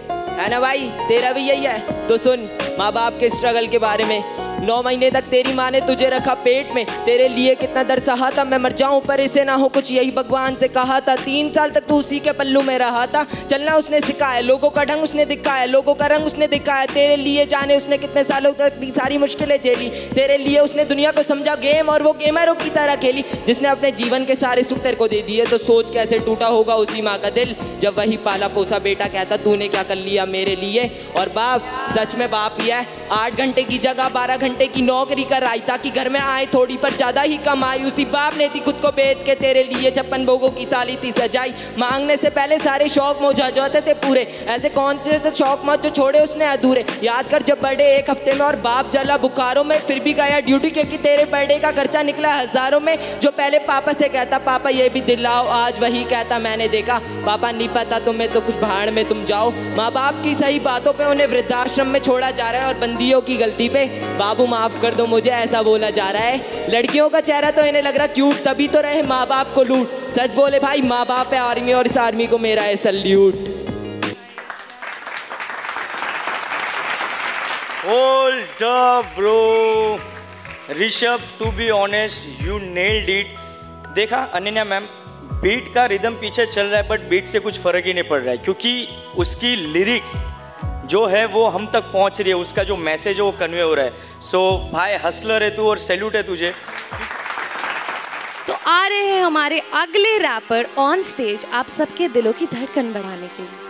है ना भाई तेरा भी यही है। तो सुन माँ बाप के स्ट्रगल के बारे में, 9 महीने तक तेरी माँ ने तुझे रखा पेट में, तेरे लिए कितना दर्द सहा था, मैं मर जाऊं पर इसे ना हो कुछ यही भगवान से कहा था। 3 साल तक तू उसी के पल्लू में रहा था, चलना उसने सिखाया, लोगों का ढंग उसने दिखाया, लोगों का रंग उसने दिखाया, तेरे लिए जाने उसने कितने सालों तक सारी मुश्किलें झेली, तेरे लिए उसने दुनिया को समझा गेम और वो गेमरों की तरह खेली, जिसने अपने जीवन के सारे सुख तेरे को दे दिए। तो सोच कैसे टूटा होगा उसी माँ का दिल जब वही पाला पोसा बेटा कहता तूने क्या कर लिया मेरे लिए। और बाप सच में बाप ही है, 8 घंटे की जगह 12 घंटे की नौकरी कर आई ताकि घर में आए थोड़ी पर ज्यादा ही कमाई, उसी बाप ने थी खुद को बेच के तेरे लिए 56 भोगों की थाली थी सजाई। मांगने से पहले सारे शौक मौजा जाते थे पूरे, ऐसे कौन से तो शौक मत जो छोड़े उसने अधूरे। याद कर जब बर्थडे 1 हफ्ते में और बाप जला बुखारों में, फिर भी गया ड्यूटी क्योंकि तेरे बर्थडे का खर्चा निकला हजारों में। जो पहले पापा से कहता पापा ये भी दिलाओ, आज वही कहता मैंने देखा पापा नहीं पता तुम्हें तो कुछ भाड़ में तुम जाओ। माँ बाप की सही बातों पे उन्हें वृद्धाश्रम में छोड़ा जा रहा है और बंदियों की गलती पे बाबू माफ कर दो मुझे ऐसा बोला जा रहा है। लड़कियों का चेहरा तो इन्हें लग रहा क्यूट, तभी तो रहे माँ बाप को लूट। सच बोले भाई माँ बाप है आर्मी और इस आर्मी को मेरा है salute. Hold up bro, Rishabh to be honest you nailed it. देखा अनन्या मैम बीट का रिदम पीछे चल रहा है बट बीट से कुछ फर्क ही नहीं पड़ रहा है क्योंकि उसकी लिरिक्स जो है वो हम तक पहुंच रही है, उसका जो मैसेज है वो कन्वे हो रहा है। सो भाई हसलर है तू और सैल्यूट है तुझे। तो आ रहे हैं हमारे अगले रैपर ऑन स्टेज आप सबके दिलों की धड़कन बढ़ाने के लिए।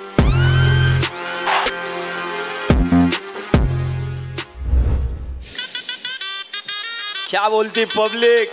क्या बोलती पब्लिक?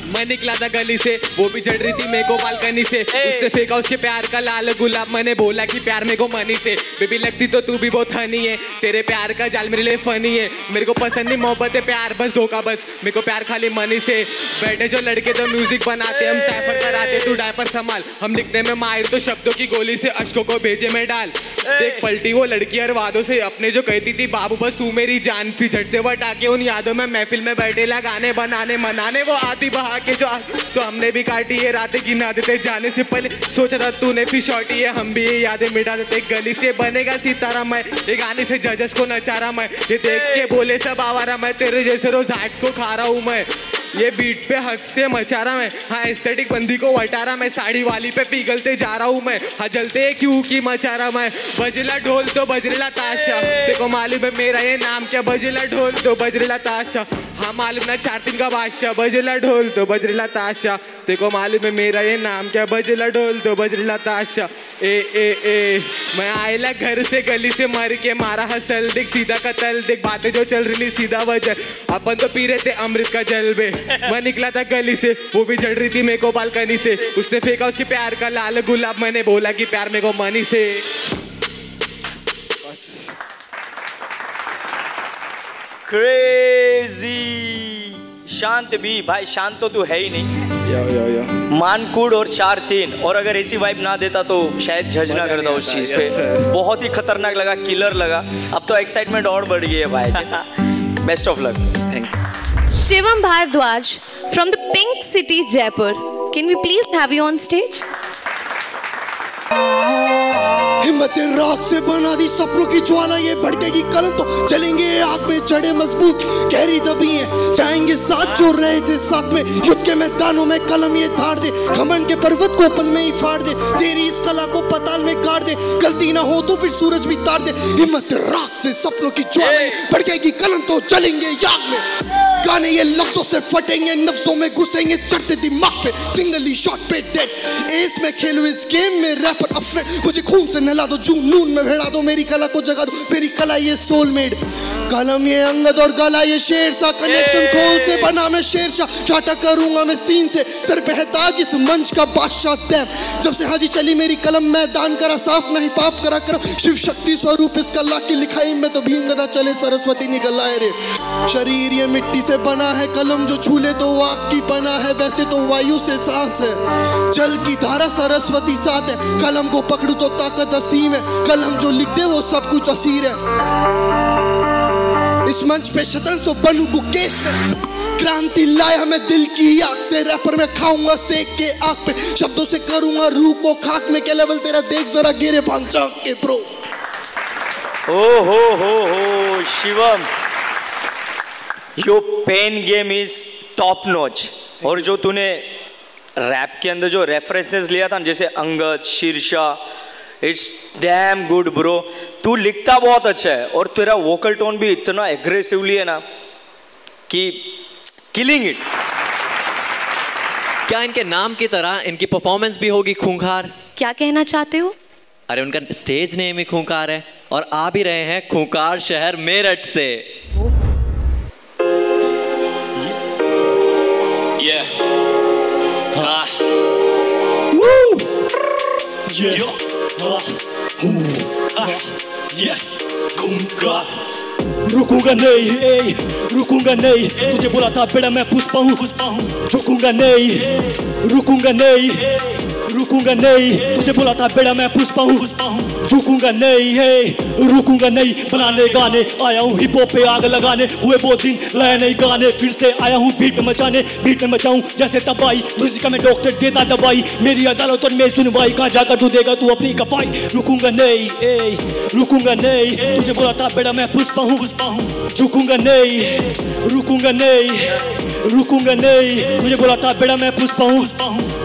मैं निकला था गली से, वो भी चढ़ रही थी मेरे को बालकनी से। उसने फेंका उसके प्यार का लाल गुलाब, मैंने बोला कि प्यार मेरे को मनी से। बेबी लगती तो तू भी बहुत हनी है, तेरे प्यार का जाल मेरे लिए फनी है। मेरे को पसंद नहीं मोहब्बत है, प्यार बस धोखा बस, मेरे को प्यार खाली मनी से। बैठे जो लड़के तो म्यूजिक बनाते, हम साइफर कराते, तू डायपर संभाल। हम लिखने में माहिर तो शब्दों की गोली से अश्कों को भेजे में डाल। देख पलटी वो लड़की हर वादों से, अपने जो कहती थी बाबू बस तू मेरी जान थी। झट से वटा के उन यादों में महफिल में बैठे गाने बनाने मनाने, वो आती बहा के जो तो हमने भी काटी ये रातें गिना देते। जाने से पहले सोचा था तूने भी शॉर्टी है, हम भी ये यादें मिटा देते। गली से बनेगा सितारा मैं, ये गाने से जजेस को नचा रहा मैं। ये देख के बोले सब आवारा, मैं तेरे जैसे रोज हाट को खा रहा हूँ मैं। ये बीट पे हक से मचा रहा मैं, हाँ एस्थेटिक बंदी को वटा रहा मैं। साड़ी वाली पे पिघलते जा रहा हूँ मैं, हाँ जलते क्यों की मचा रहा मैं। बजला ढोल तो बजरेला ताशा, देखो मालूम है मेरा ये नाम क्या। बजला ढोल तो बजरेला ताशा, हाँ मालूम ना 4 दिन का बादशाह। बजला ढोल तो बजरेला ताशा, देखो मालूम है मेरा ये नाम क्या। बजला ढोल तो बजरेला ताशा। ए मैं आयला घर से गली से मर के मारा हसल, देख सीधा कतल, देख बातें जो चल रही सीधा वजह। अपन तो पी रहे थे अमृत का जलबे। मैं निकला था गली से, वो भी चढ़ रही थी मेरे को बालकनी से। उसने फेंका उसके प्यार का लाल गुलाब, मैंने बोला कि प्यार मेरे को मनी से। क्रेजी शांत भी भाई, शांत तो तू है ही नहीं। मानकुड़ और 4-3, और अगर ऐसी वाइब ना देता तो शायद जज ना करता उस चीज पे। बहुत ही खतरनाक लगा, किलर लगा। अब तो एक्साइटमेंट और बढ़ गई है भाई। Best of luck. Thank you. Shivam Bhardwaj from the Pink City, Jaipur. Can we please have you on stage? हिम्मत राख से बना दी सपनों की ज्वाला, ये भड़केगी कलम तो चलेंगे आग में। जड़े मजबूत गहरी दबी हैं, जाएंगे साथ जो रहे थे साथ में। युद्ध के मैदानों में कलम ये धार दे, घमंड के पर्वत को पल में ही फाड़ दे। तेरी इस कला को पताल में गाड़ दे, गलती ना हो तो फिर सूरज भी तार दे। हिम्मत राख से सपनों की ज्वाला, ये भड़केगी कलम तो चलेंगे आग में। गाने ये लफ्जों से फटेंगे, नफ्सों में घुसेंगे, चढ़ते दिमाग पे सिंगली शॉट पे डेड। एस में खेलूं इस गेम में रैपर अफ्रेड, मुझे खून से नहला दो, जुनून में भिड़ा दो, मेरी कला को जगा दो। मेरी कला ये सोलमेड, कलम ये अंगद और गला ये शेर सा। कनेक्शन सोल से बना मैं शेरशाह, टाटा करूंगा मैं सीन से। सर पे है ताज इस मंच का बादशाह दैम। जब से हाजी चली मेरी कलम, मैदान करा साफ नहीं पाप करा करम। शिव शक्ति स्वरूप इस कला की लिखाई में तो भीम गदा चले सरस्वती निकल आए रे। शरीर ये मिट्टी से बना है, कलम जो छूले तो आग की बना है। वैसे तो वायु से सांस है, जल की धारा सरस्वती साथ है। कलम को पकड़ू तो ताकत असीम है, कलम जो लिख दे वो सब कुछ असीर है। इस मंच पे शतरंज तो बनू गुकेश में, क्रांति लाया मैं दिल की आग से। रैपर में खाऊंगा सेक के आग पे, शब्दों से करूंगा रूह को खाक में। क्या लेवल तेरा देख जरा गिरे भांचा के ब्रो। ओ हो Shivam, your pen game is top notch. और जो तूने रैप के अंदर जो रेफरेंसेस लिया था, जैसे Angad, शीर्षा, it's damn good bro. तू लिखता बहुत अच्छा है, और तेरा वोकल टोन भी इतना एग्रेसिवली है ना कि किलिंग इट। क्या इनके नाम की तरह इनकी परफॉर्मेंस भी होगी खूंखार? क्या कहना चाहते हो? अरे उनका स्टेज नेम ही खूंखार है, और आ भी रहे हैं खूंखार शहर मेरठ से। रुकूंगा नहीं, रुकूंगा नहीं, तुझे बोला था बेटा मैं पुष्पा हूँ। झुकूंगा नहीं, रुकूंगा नहीं, रुकूंगा नहीं, तुझे बोला था बेटा मैं पुष्पा हूँ। झुकूंगा नहीं है, रुकूंगा नहीं, बनाने गाने आया हूँ हिप हॉप पे आग लगाने। हुए वो दिन लाया नहीं गाने, फिर से आया हूँ बीट पे मचाने। बीट पे मचाऊं जैसे तबाही, म्यूजिक में डॉक्टर देता दवाई। मेरी अदालत और मेरी सुनवाई, कहाँ जाकर तू देगा तू अपनी कफाई। रुकूंगा नहीं, रुकूंगा नहीं, तुझे बोला था बेटा मैं पुष्पा हूँ। झुकूंगा नहीं, रुकूंगा नहीं, रुकूंगा नहीं, तुझे बोला था बेटा मैं पुष्पा हूँ।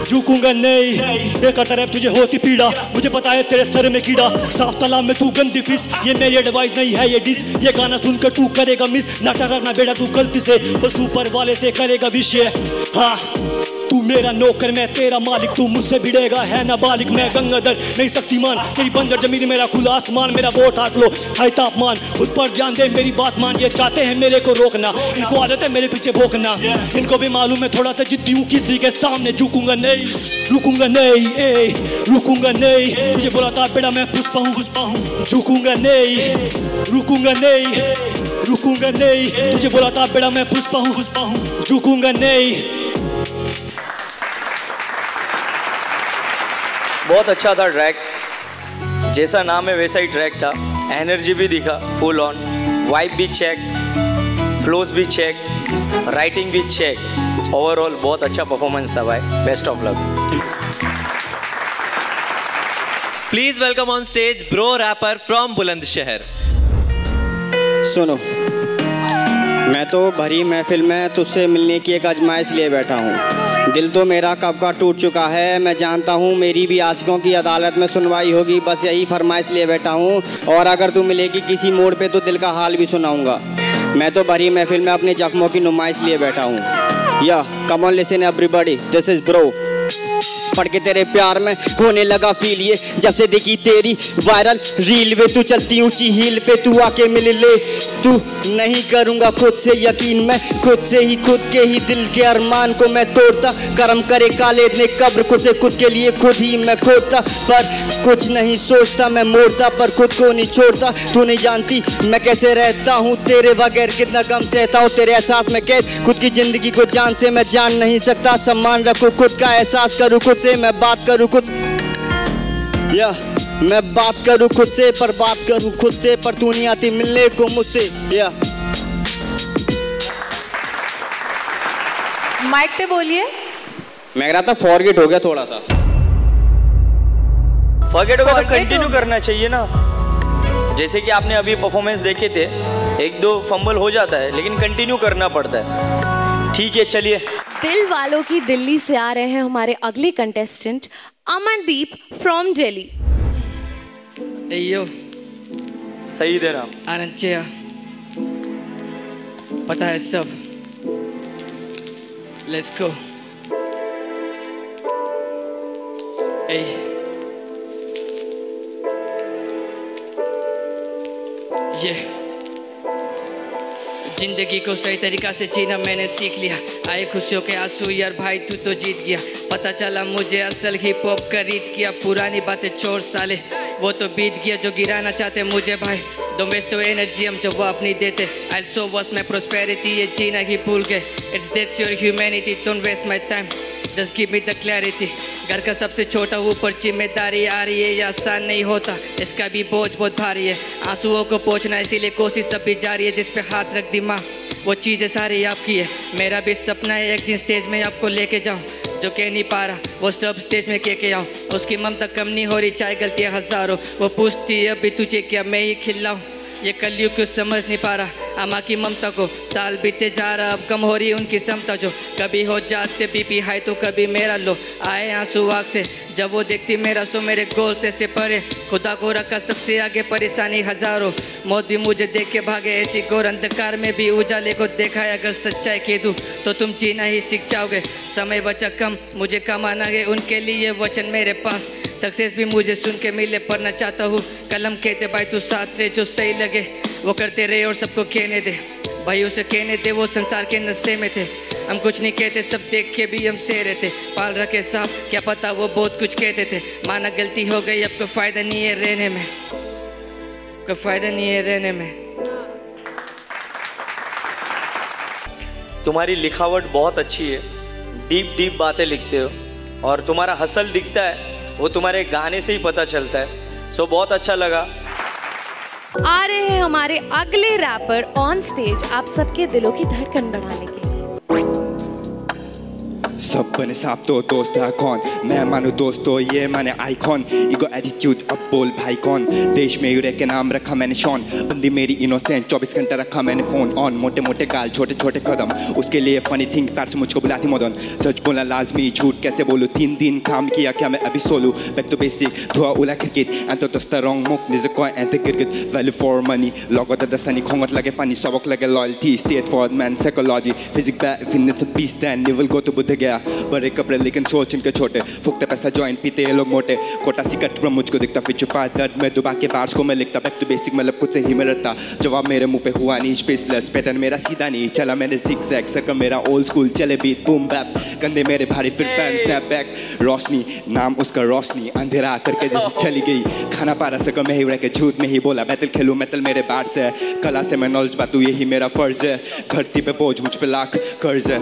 झुकूंगा नहीं, बेकार रैप तुझे होती पीड़ा। मुझे पता है तेरे सर में कीड़ा, साफ तालाब में तू गंदी फिश। ये मेरी एडवाइस नहीं है ये डिस, ये गाना सुनकर तू करेगा मिस। ना डरना बेटा तू गलती से, बस ऊपर वाले से करेगा विषय। हाँ तू मेरा नौकर मैं तेरा मालिक, तू मुझसे भिड़ेगा है ना बालिक। मैं गंगाधर नहीं शक्तिमान, तेरी बंजर जमीन मेरा खुला आसमान। मेरा वोट हाथ लो है तापमान, खुद पर ध्यान दे मेरी बात मान। ये चाहते हैं मेरे को रोकना, इनको आदत है मेरे पीछे भोंकना। इनको भी मालूम है थोड़ा सा जिद्दी हूँ, किसी के सामने झुकूंगा नहीं, रुकूंगा नहीं, रुकूंगा नहीं। तुझे बोला था बेटा मैं पुष्पा हूँ, झुकूंगा नहीं, रुकूंगा नहीं, रुकूंगा नहीं। तुझे बोला था बेटा मैं पुष्पा हूँ, झुकूंगा नहीं। बहुत अच्छा था ट्रैक, जैसा नाम है वैसा ही ट्रैक था। एनर्जी भी दिखा फुल ऑन, वाइब भी चेक, फ्लोज भी चेक, राइटिंग भी चेक। ओवरऑल बहुत अच्छा परफॉर्मेंस था भाई, best of luck. Please welcome on stage bro rapper from Bulandshahr. सुनो, मैं तो भरी महफिल में तुझसे मिलने की एक आजमाइश लिए बैठा हूँ। दिल तो मेरा कब का टूट चुका है, मैं जानता हूँ मेरी भी आशिकों की अदालत में सुनवाई होगी। बस यही फरमाइश लिए बैठा हूँ, और अगर तू मिलेगी किसी मोड़ पे तो दिल का हाल भी सुनाऊंगा। मैं तो भरी महफिल में अपने जख्मों की नुमाइश लिए बैठा हूँ। या come on listen everybody, this is bro. पढ़ के तेरे प्यार में होने लगा फील ये, जब से देखी तेरी वायरल रील वे। तू चलती ऊंची हील पे तू आके मिल ले, तू नहीं करूंगा खुद से यकीन, मैं खुद से ही खुद के ही दिल के अरमान को मैं तोड़ता। करम करे काले ने कब्र, खुद से खुद के लिए खुद ही मैं खोदता। पर कुछ नहीं सोचता मैं मोड़ता, पर खुद को नहीं छोड़ता। तू नहीं जानती मैं कैसे रहता हूँ तेरे बगैर, कितना गम सहता हूँ तेरे एहसास में कैद। खुद की जिंदगी को जान से मैं जान नहीं सकता। सम्मान रखूँ खुद का, एहसास करूँ खुद से, मैं बात करूँ खुद, या मैं बात करूँ खुद से, पर बात करूँ खुद से, पर तू नहीं आती मिलने को मुझसे। या माइक पे बोलिए। मैं कह रहा था फॉरगेट हो गया थोड़ा सा। फॉरगेट हो गया तो कंटिन्यू करना चाहिए ना। जैसे कि आपने अभी परफॉर्मेंस देखे थे, एक दो फंबल हो जाता है लेकिन कंटिन्यू करना पड़ता है। ठीक है चलिए। दिल वालों की दिल्ली से आ रहे हैं हमारे अगले कंटेस्टेंट अमनदीप फ्रॉम दिल्ली। यो सही देना आनंद चिया, पता है सब। Let's go. ये जिंदगी को सही तरीका से जीना मैंने सीख लिया। आए खुशियों के आंसू यार भाई तू तो जीत गया। पता चला मुझे असल हिप हॉप का रीत किया। पुरानी बातें छोड़ साले वो तो बीत गया। जो गिराना चाहते मुझे भाई डोंट वेस्ट योर एनर्जी, हम जवाब नहीं देते। आई सो वॉस माई प्रोस्पेरिटी, ये जीना ही भूल गए। It's that's your humanity, don't waste my time, just give me the clarity. घर का सबसे छोटा ऊपर जिम्मेदारी आ रही है, ये आसान नहीं होता, इसका भी बोझ बहुत भारी है। आंसुओं को पोंछना इसीलिए कोशिश सब भी जारी है। जिस पे हाथ रख दी माँ वो चीज़ें सारी आपकी है। मेरा भी सपना है एक दिन स्टेज में आपको लेके जाऊँ, जो कह नहीं पा रहा वो सब स्टेज में कह के आऊँ। उसकी ममता कम नहीं हो रही, चाहे गलतियाँ हज़ारों। वो पूछती है अभी तुझे क्या मैं ही खिलाऊँ, ये कलयुग क्यों समझ नहीं पा रहा। अम्मा की ममता को साल बीते जा रहा, अब कम हो रही उनकी क्षमता। जो कभी हो जाते बीपी हाई तो कभी मेरा लो। आए आंसू आँख से जब वो देखती मेरा सो मेरे गोल से परे। खुदा को रखा सबसे आगे, परेशानी हजारों। मौत भी मुझे देख के भागे, ऐसी घोर अंधकार में भी उजाले को देखा है। अगर सच्चाई कह दूँ तो तुम जीना ही सीख जाओगे। समय बचा कम, मुझे कमाना है उनके लिए वचन मेरे पास। सक्सेस भी मुझे सुन के मिले, पढ़ना चाहता हूँ कलम कहते भाई तू साथ रहे, जो सही लगे वो करते रहे और सबको कहने दे। भाई उसे कहने दे, वो संसार के नशे में थे। हम कुछ नहीं कहते, सब देख के भी हम सह रहे थे। पाल रखे साफ, क्या पता वो बहुत कुछ कहते थे। माना गलती हो गई, अब कोई फायदा नहीं है रहने में, कोई फायदा नहीं है रहने में। तुम्हारी लिखावट बहुत अच्छी है, डीप डीप बातें लिखते हो, और तुम्हारा हसल दिखता है वो तुम्हारे गाने से ही पता चलता है। सो बहुत अच्छा लगा। आ रहे हैं हमारे अगले रैपर ऑन स्टेज आप सबके दिलों की धड़कन बढ़ाने के लिए। सब बने साफ तो दोस्त है कौन, मैं मानू दोस्तों ये माने आइकॉन। ईगो एटीट्यूड अब बोल भाई कौन, देश में यूरे के नाम रखा मैंने शॉन। बंदी मेरी इनोसेंट 24 घंटा रखा मैंने फोन ऑन। मोटे मोटे गाल छोटे छोटे कदम, उसके लिए फनी थिंग प्यार से मुझको बुलाती मदन। सच बोलना लाजमी झूठ कैसे बोलूँ, 3 दिन काम किया क्या मैं अभी सोलू। बैक टू बेसिक धुआ उला क्रिकेट एंड तो स्ट्रॉन्ग मुक निज को and cricket value for money. लगत दसनी खोंगत लगे फनी सबक लगे loyalty state for man psychology physique back fitness peace then you will go to Bodh Gaya बड़े कपड़े लेकिन सोच इनके छोटे, फूकते पैसा जॉइंट पीते ये लोग मोटे, कोटा सी कट पर मुझको दिखता फिर छुपा दर्द में दुबा के बार्स को मैं लिखता बैक टू बेसिक मतलब खुद से ही मैं रखता, जवाब मेरे मुंह पे हुआ नहीं स्पेसलेस, पैटर्न मेरा सीधा नहीं चला मैंने zigzag, सर्कल मेरा ओल्ड स्कूल चले बीट बूम बैप, कंधे मेरे भारी फिर पैन स्नैप बैक, रोशनी नाम उसका रोशनी, अंधेरा करके जैसे चली गई, खाना पारा सकल में ही रह के झूठ में ही बोला, बैतल खेलूं मेटल मेरे बार से, कला से मैं नॉलेज बातू यही मेरा फर्ज है, धरती पे बोझ मुझ पे लाख कर्ज है।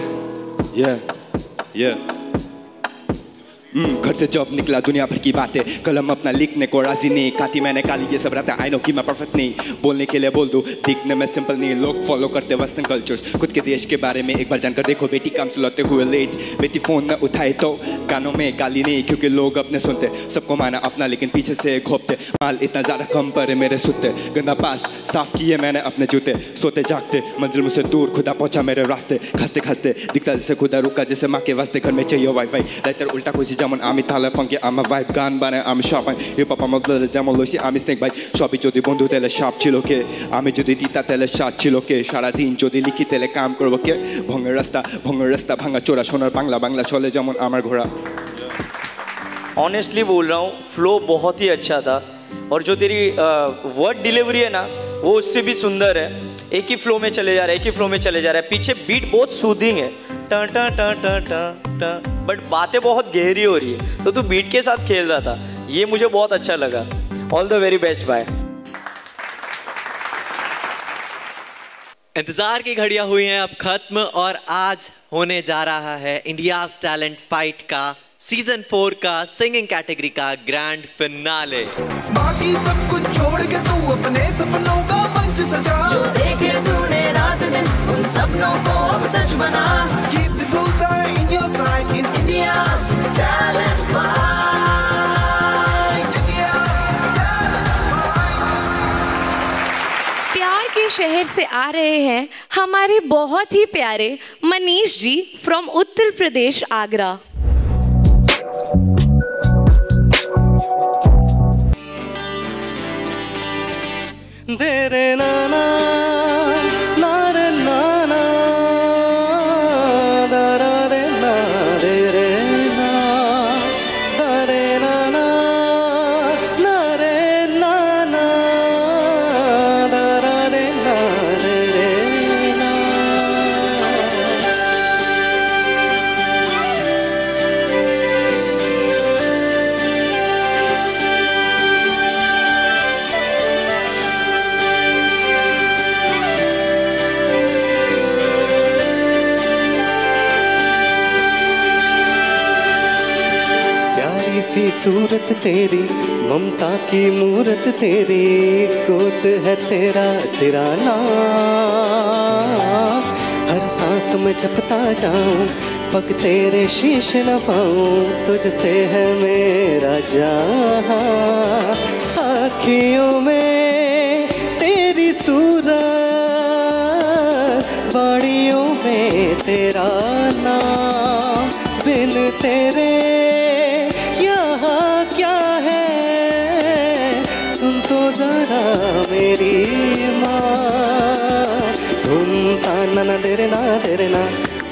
घर से जॉब निकला दुनिया भर की बातें, कलम अपना लिखने को राजी नहीं, खाती मैंने काली ये सब रहता, आई नो कि मैं परफेक्ट नहीं, बोलने के लिए बोल दूं दिखने में सिंपल नहीं, लोग फॉलो करते वेस्टर्न कल्चर्स, खुद के देश के बारे में एक बार जानकर देखो, बेटी काम सुलाते हुए लेट, बेटी फोन न उठाए तो गानों में गाली नहीं, क्योंकि लोग अपने सुनते, सबको माना अपना लेकिन पीछे से घोपते, माल इतना ज़्यादा कम पर मेरे सुनते, गंदा पास साफ किए मैंने अपने जूते, सोते जागते मंजिल मुझसे दूर, खुदा पहुंचा मेरे रास्ते, खांसते खांसते दिखता जैसे खुदा रुका, जैसे माँ के वास्ते घर में चाहिए वाईफाई, लाइटर उल्टा कुछ যেমন আমি তাহলে ফাঙ্কি আমার ভাইব গান বানায় আমি সবাই হিপ হপ আমার ব্লাডে যেমন লইছি আমি স্নেক ভাই সবই যদি বন্ধু তেলে সাপ ছিল কে আমি যদি তিতা তেলে সাত ছিল কে সারাদিন যদি লিখি তেলে কাম করবো কে ভঙ্গের রাস্তা ভাঙা চোরা সোনার বাংলা বাংলা চলে যেমন আমার ঘোড়া। ऑनेस्टली बोल रहा हूँ, फ्लो बहुत ही अच्छा था और जो तेरी वर्ड डिलीवरी है ना वो उससे भी सुंदर है, एक ही फ्लो में चले जा रहा है, पीछे बीट बहुत सूदिंग है टा टा टा टा टा टा, बट बातें बहुत गहरी हो रही है, तो तू बीट के साथ खेल रहा था, ये मुझे बहुत अच्छा लगा। All the very best, bye. इंतजार की घड़ियां हुई हैं अब खत्म और आज होने जा रहा है इंडियाज टैलेंट फाइट का सीजन 4 का सिंगिंग कैटेगरी का ग्रैंड फिनाले। बाकी सब कुछ छोड़ के तू अपने सपनों का मंच सजा, जो देखे तूने रात दिन उन सपनों को अब सच बना। Keep the bullseye in your sight in India's talent fight. प्यार के शहर से आ रहे हैं हमारे बहुत ही प्यारे मनीष जी फ्रॉम उत्तर प्रदेश आगरा। तेरे नाना नारे नाना दरे ना रे रे ना दरे नाना नारे नाना दरे ना रे रे ना। सी सूरत तेरी ममता की मूरत तेरी, गोद है तेरा सिराना, हर सांस में जपता जाऊं पग तेरे शीश न पाऊं, तुझसे है मेरा जहां, आँखियों में तेरी सूरत, बाड़ियों में तेरा नाम, बिन तेरे क्या है सुन तो जरा मेरी माँ। धूम तान न देरे ना देरे ना,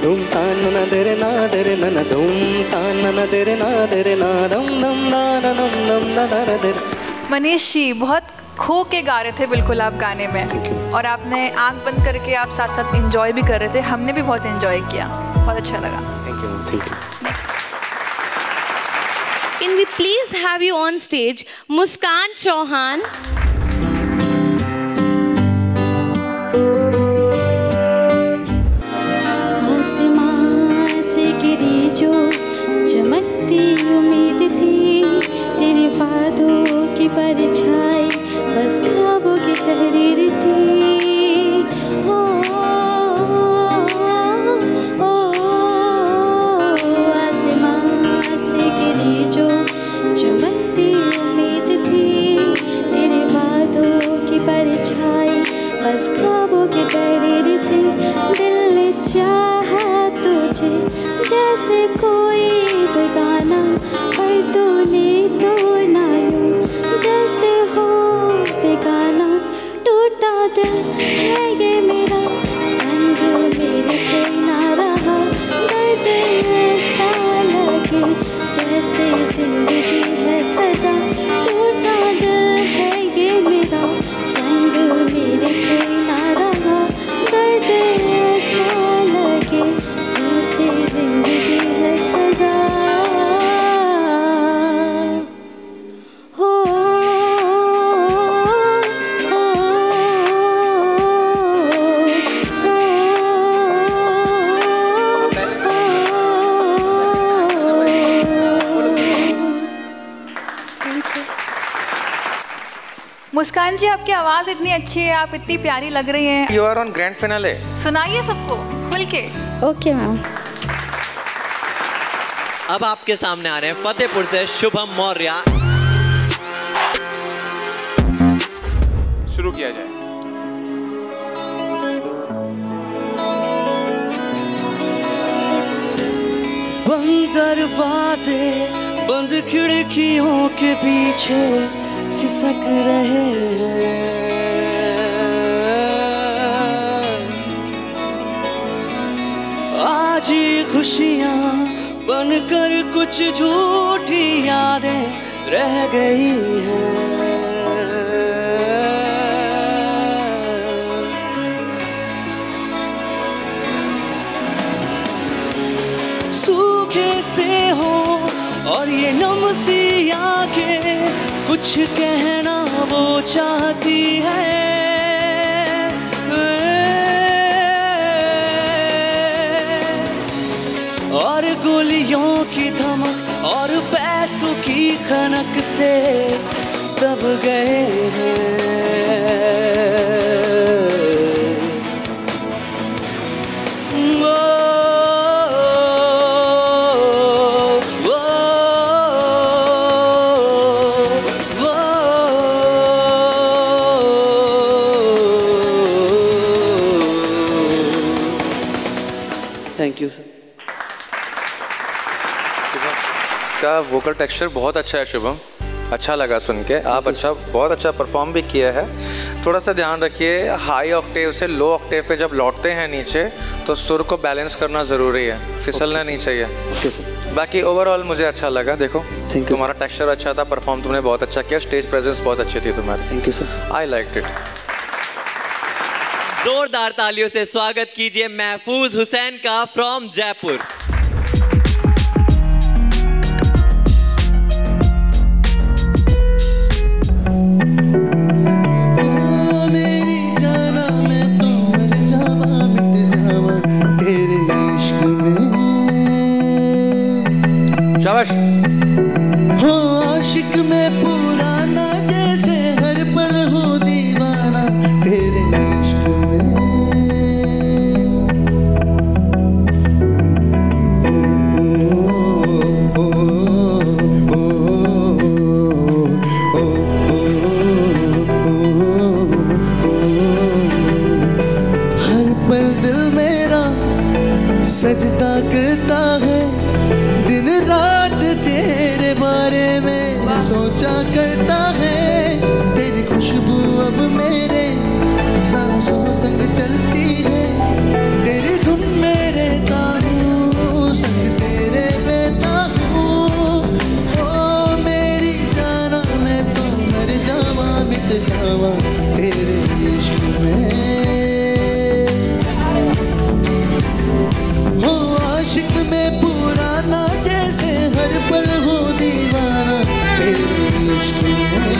धूम तान न देरे ना देरे ना, धूम तान न देरे ना देरे ना, दम दम ना दम दम ना दे। मनीष जी बहुत खो के गा रहे थे बिल्कुल आप गाने में, और आपने आंख बंद करके आप साथ साथ एंजॉय भी कर रहे थे, हमने भी बहुत एंजॉय किया, बहुत अच्छा लगा। Thank you. Can we please have you on stage, Muskan Chauhan? आसमां से गिरी जो चमकती उम्मीद थी, तेरे वादों की परछाई बस ख्वाबों की तहरीर थी। चमकती उम्मीद थी, तेरे वादों की परछाई बस ख्वाबों की तहरीर थी। दिल ने चाहा तुझे जैसे कोई बेगाना, पर तूने तो ना यूं जैसे हो बेगाना। टूटा दिल है ये मेरा, संग मेरे कोई ना रहा, दर्द ऐसा मुस्कान जी, आपकी आवाज इतनी अच्छी है, आप इतनी प्यारी लग रही हैं। You are on grand finale. सुनाइए सबको खुल के। Okay ma'am. अब आपके सामने आ रहे हैं फतेहपुर से शुभम मौर्य। शुरू किया जाए। बंद दरवाजे बंद खिड़कियों के पीछे सिसक रहे हैं। आज ही खुशियां बनकर कुछ झूठी यादें रह गई हैं। सूखे से हो और ये नम सी आंखें कुछ कहना वो चाहती है। और गोलियों की धमक और पैसों की खनक से दब गए हैं। Thank you sir. का वोकल टेक्सचर बहुत अच्छा है शुभम, अच्छा लगा सुन के। आप बहुत अच्छा परफॉर्म भी किया है। थोड़ा सा ध्यान रखिए, हाई ऑक्टेव से लो ऑक्टेव पे जब लौटते हैं नीचे तो सुर को बैलेंस करना ज़रूरी है, फिसलना नहीं चाहिए। बाकी ओवरऑल मुझे अच्छा लगा। देखो तुम्हारा टेक्सचर अच्छा था, परफॉर्म तुमने बहुत अच्छा किया, स्टेज प्रेजेंस बहुत अच्छी थी तुम्हारी। Thank you sir, I liked it. जोरदार तालियों से स्वागत कीजिए महफूज हुसैन का फ्रॉम जयपुर। शाबाश। हो आशिक में पुराना जैसे हर पल हो दीवाना तेरे इश्क में। हर पल दिल मेरा सजदा करता है, दिन रात तेरे बारे में सोचा करता है। तेरी खुशबू अब मेरे सांसों संग चलती है, तेरी धुन में रहता हूँ, संग तेरे बहता हूँ। ओ मेरी जाना मैं तो मर जावा मिट जावा तेरे इश्क में। हो आशिक में पुराना जैसे हर पल हो दीवाना तेरे इश्क में।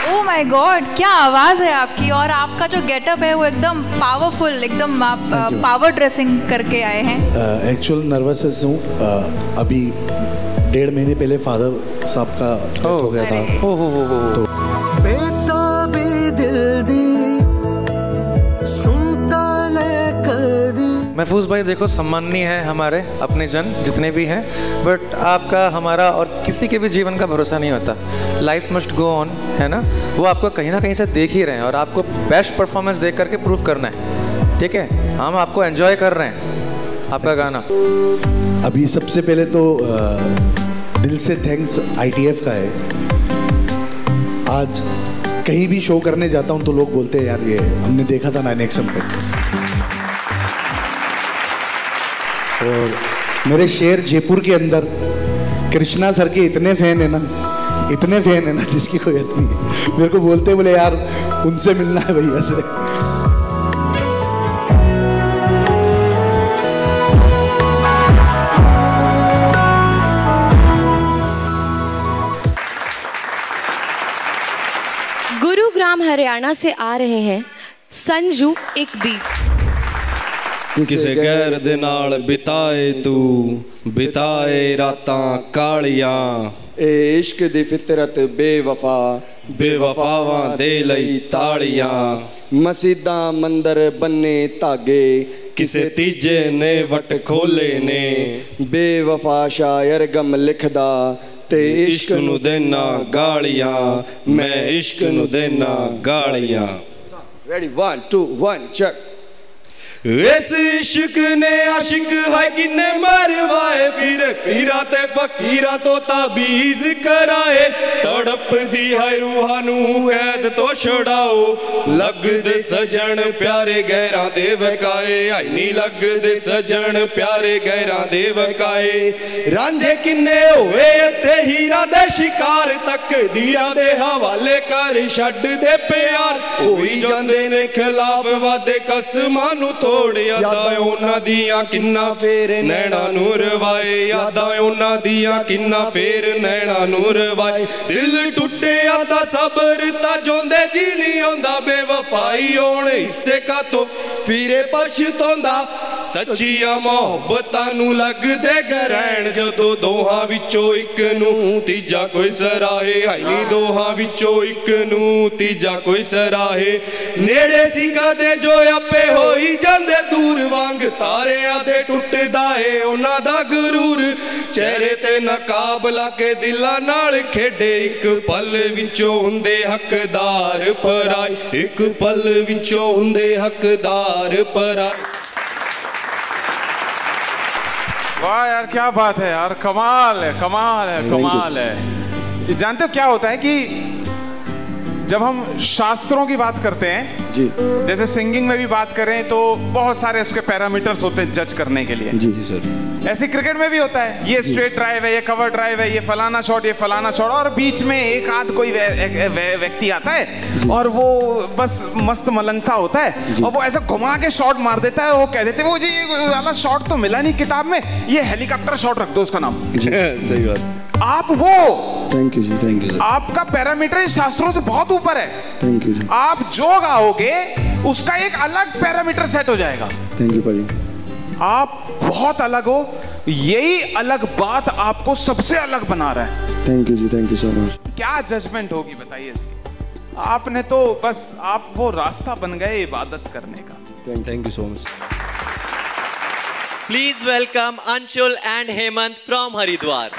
ओह माय गॉड, क्या आवाज़ है आपकी, और आपका जो गेटअप है वो एकदम पावरफुल, एकदम आप पावर ड्रेसिंग करके आए हैं। एक्चुअल नर्वस हूँ, अभी 1.5 महीने पहले फादर साहब का डेथ हो गया था। तो बेताबी दिल दी सुनता लेकर दी। महफूज भाई देखो, सम्माननीय है हमारे अपने जन जितने भी हैं, बट आपका हमारा और किसी के भी जीवन का भरोसा नहीं होता। लाइफ मस्ट गो ऑन, है ना। वो आपको कहीं ना कहीं से देख ही रहे हैं और आपको बेस्ट परफॉर्मेंस देख करके प्रूव करना है, ठीक है। हम आपको एंजॉय कर रहे हैं आपका गाना। अभी सबसे पहले तो दिल से थैंक्स ITF का है। आज कहीं भी शो करने जाता हूँ तो लोग बोलते हैं यार ये हमने देखा था 9XM पे। और मेरे शेर जयपुर के अंदर कृष्णा सर के इतने फैन है ना, इतने फैन है ना जिसकी कोई हद नहीं है। मेरे को बोलते बोले यार उनसे मिलना है भैया से। गुरुग्राम हरियाणा से आ रहे हैं संजू इकदी। ਕਿਸੇ ਗੈਰ ਦੇ ਨਾਲ ਬਿਤਾਏ ਤੂੰ ਬਿਤਾਏ ਰਾਤਾਂ ਕਾਲੀਆਂ ਏ ਇਸ਼ਕ ਦੀ ਫਿਤਰਤ ਬੇਵਫਾ ਬੇਵਫਾਵਾਂ ਦੇ ਲਈ ਤਾੜੀਆਂ ਮਸਜਿਦਾਂ ਮੰਦਰ ਬੰਨੇ ਧਾਗੇ ਕਿਸੇ ਤੀਜੇ ਨੇ ਵਟ ਖੋਲੇ ਨੇ ਬੇਵਫਾ ਸ਼ਾਇਰ ਗਮ ਲਿਖਦਾ ਤੇ ਇਸ਼ਕ ਨੂੰ ਦੇਣਾ ਗਾਲੀਆਂ ਮੈਂ ਇਸ਼ਕ ਨੂੰ ਦੇਣਾ ਗਾਲੀਆਂ। Ready 1 2 1 check। इस इश्क ने आशिक है किन्ने मरवाए फिर पीरा ते फकीरा तो ताबीज कराए तड़प दी है रूहां नू कैद तो छुड़ाओ लगदे सजन प्यारे गैरां दे वकाए आई नी लगदे सजन प्यारे गैरां दे वकाए रांझे किन्ने होए इत्थे हीरा दे शिकार तक दीरा दे हवाले कर छड्ड दे प्यार होई जांदे ने खिलाफ वादे कसमां नू यादां उन्हां दियां किन्ना फेर नैना नूं रवाए यादां उन्हां दियां किन्ना फेर नैना नूं रवाए दिल टुटिया दा सबर ता जोंदे जी नहीं आंदा बेवफाई होण हिस्से का तो फिरे पछतांदा सच्चियां मोहब्बतां नूं लगदे गरैण जदों दोहां विचों इक नूं तीजा कोई सराहे आई नी दोहां विचों इक नूं तीजा कोई सराहे नेड़े सी कदे जो आपे होई जांदे दूर वांग तारियां दे टुटदा ए उन्हां दा गुरूर चेहरे ते नकाब ला के दिलां नाल खेडे एक पल विचों हुंदे हकदार पराए एक पल विचों हुंदे हकदार पराए। वाह यार क्या बात है यार, कमाल है कमाल है कमाल है। जानते हो क्या होता है कि जब हम शास्त्रों की बात करते हैं जी, जैसे सिंगिंग में भी बात करें तो बहुत सारे उसके पैरामीटर्स होते हैं जज करने के लिए। जी जी सर। ऐसे क्रिकेट में भी होता है, ये स्ट्रेट ड्राइव है, ये कवर ड्राइव है, ये फलाना शॉट, ये फलाना शॉट, और बीच में एक आध कोई व्यक्ति आता है और वो बस मस्त मलंसा होता है और वो ऐसा घुमा के शॉट मार देता है। वो कह देते हैं वो जी ये वाला शॉट तो मिला नहीं किताब में, ये हेलीकॉप्टर शॉट रख दो उसका नाम। सही बात। आप वो थैंक यू जी, थैंक यू। आपका पैरामीटर शास्त्रों से बहुत ऊपर है। थैंक यू जी। आप जो गाओगे उसका एक अलग पैरामीटर सेट हो जाएगा। थैंक यू भाई। आप बहुत अलग हो, यही अलग बात आपको सबसे अलग बना रहा है। थैंक यू जी, थैंक यू सो मच। क्या जजमेंट होगी बताइए इसकी? आपने तो बस आप वो रास्ता बन गए इबादत करने का। Thank you so much. Please welcome Anshul and Hemant from Haridwar.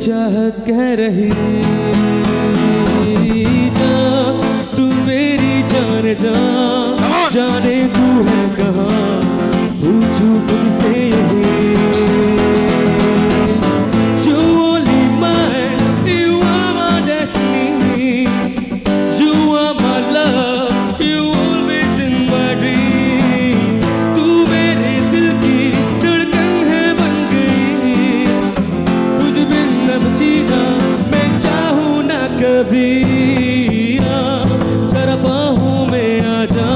चाहत कह रही जा तू मेरी जान जा जाने तू है कहाँ पूछूं खुद से यही। You only mine, you are my destiny, you are my love, you always in my dream। तू मेरे दिल की धड़कन है बन गई, तुझ बिन न जीना मैं चाहूँ ना कभी। जरा बाहों में आ जा,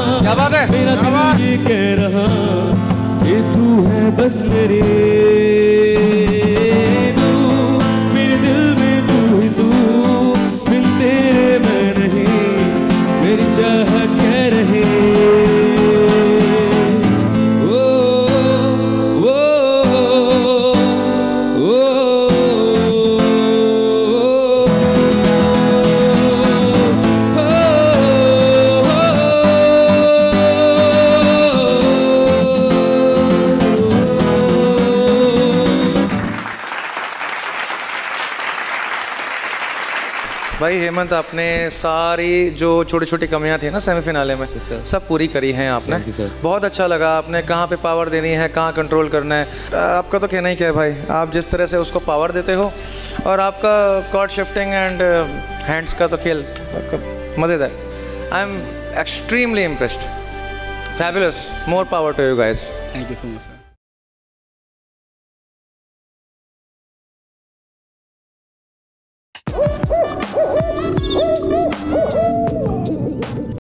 मेरा दिल ये कह रहा कि तू है बस मेरे। तू मेरे दिल में तू ही तू, बिन तेरे मैं नहीं, मेरी चाहत कह रही। भाई हेमंत, आपने सारी जो छोटी छोटी कमियां थी ना सेमीफिनाले में, सब पूरी करी हैं आपने। बहुत अच्छा लगा। आपने कहाँ पे पावर देनी है, कहाँ कंट्रोल करना है, आपका तो कहना ही क्या है भाई। आप जिस तरह से उसको पावर देते हो, और आपका कॉर्ड शिफ्टिंग एंड हैंड्स का तो खेल मज़ेदार। I am extremely impressed, fabulous, more power to you guys. Thank you so much sir.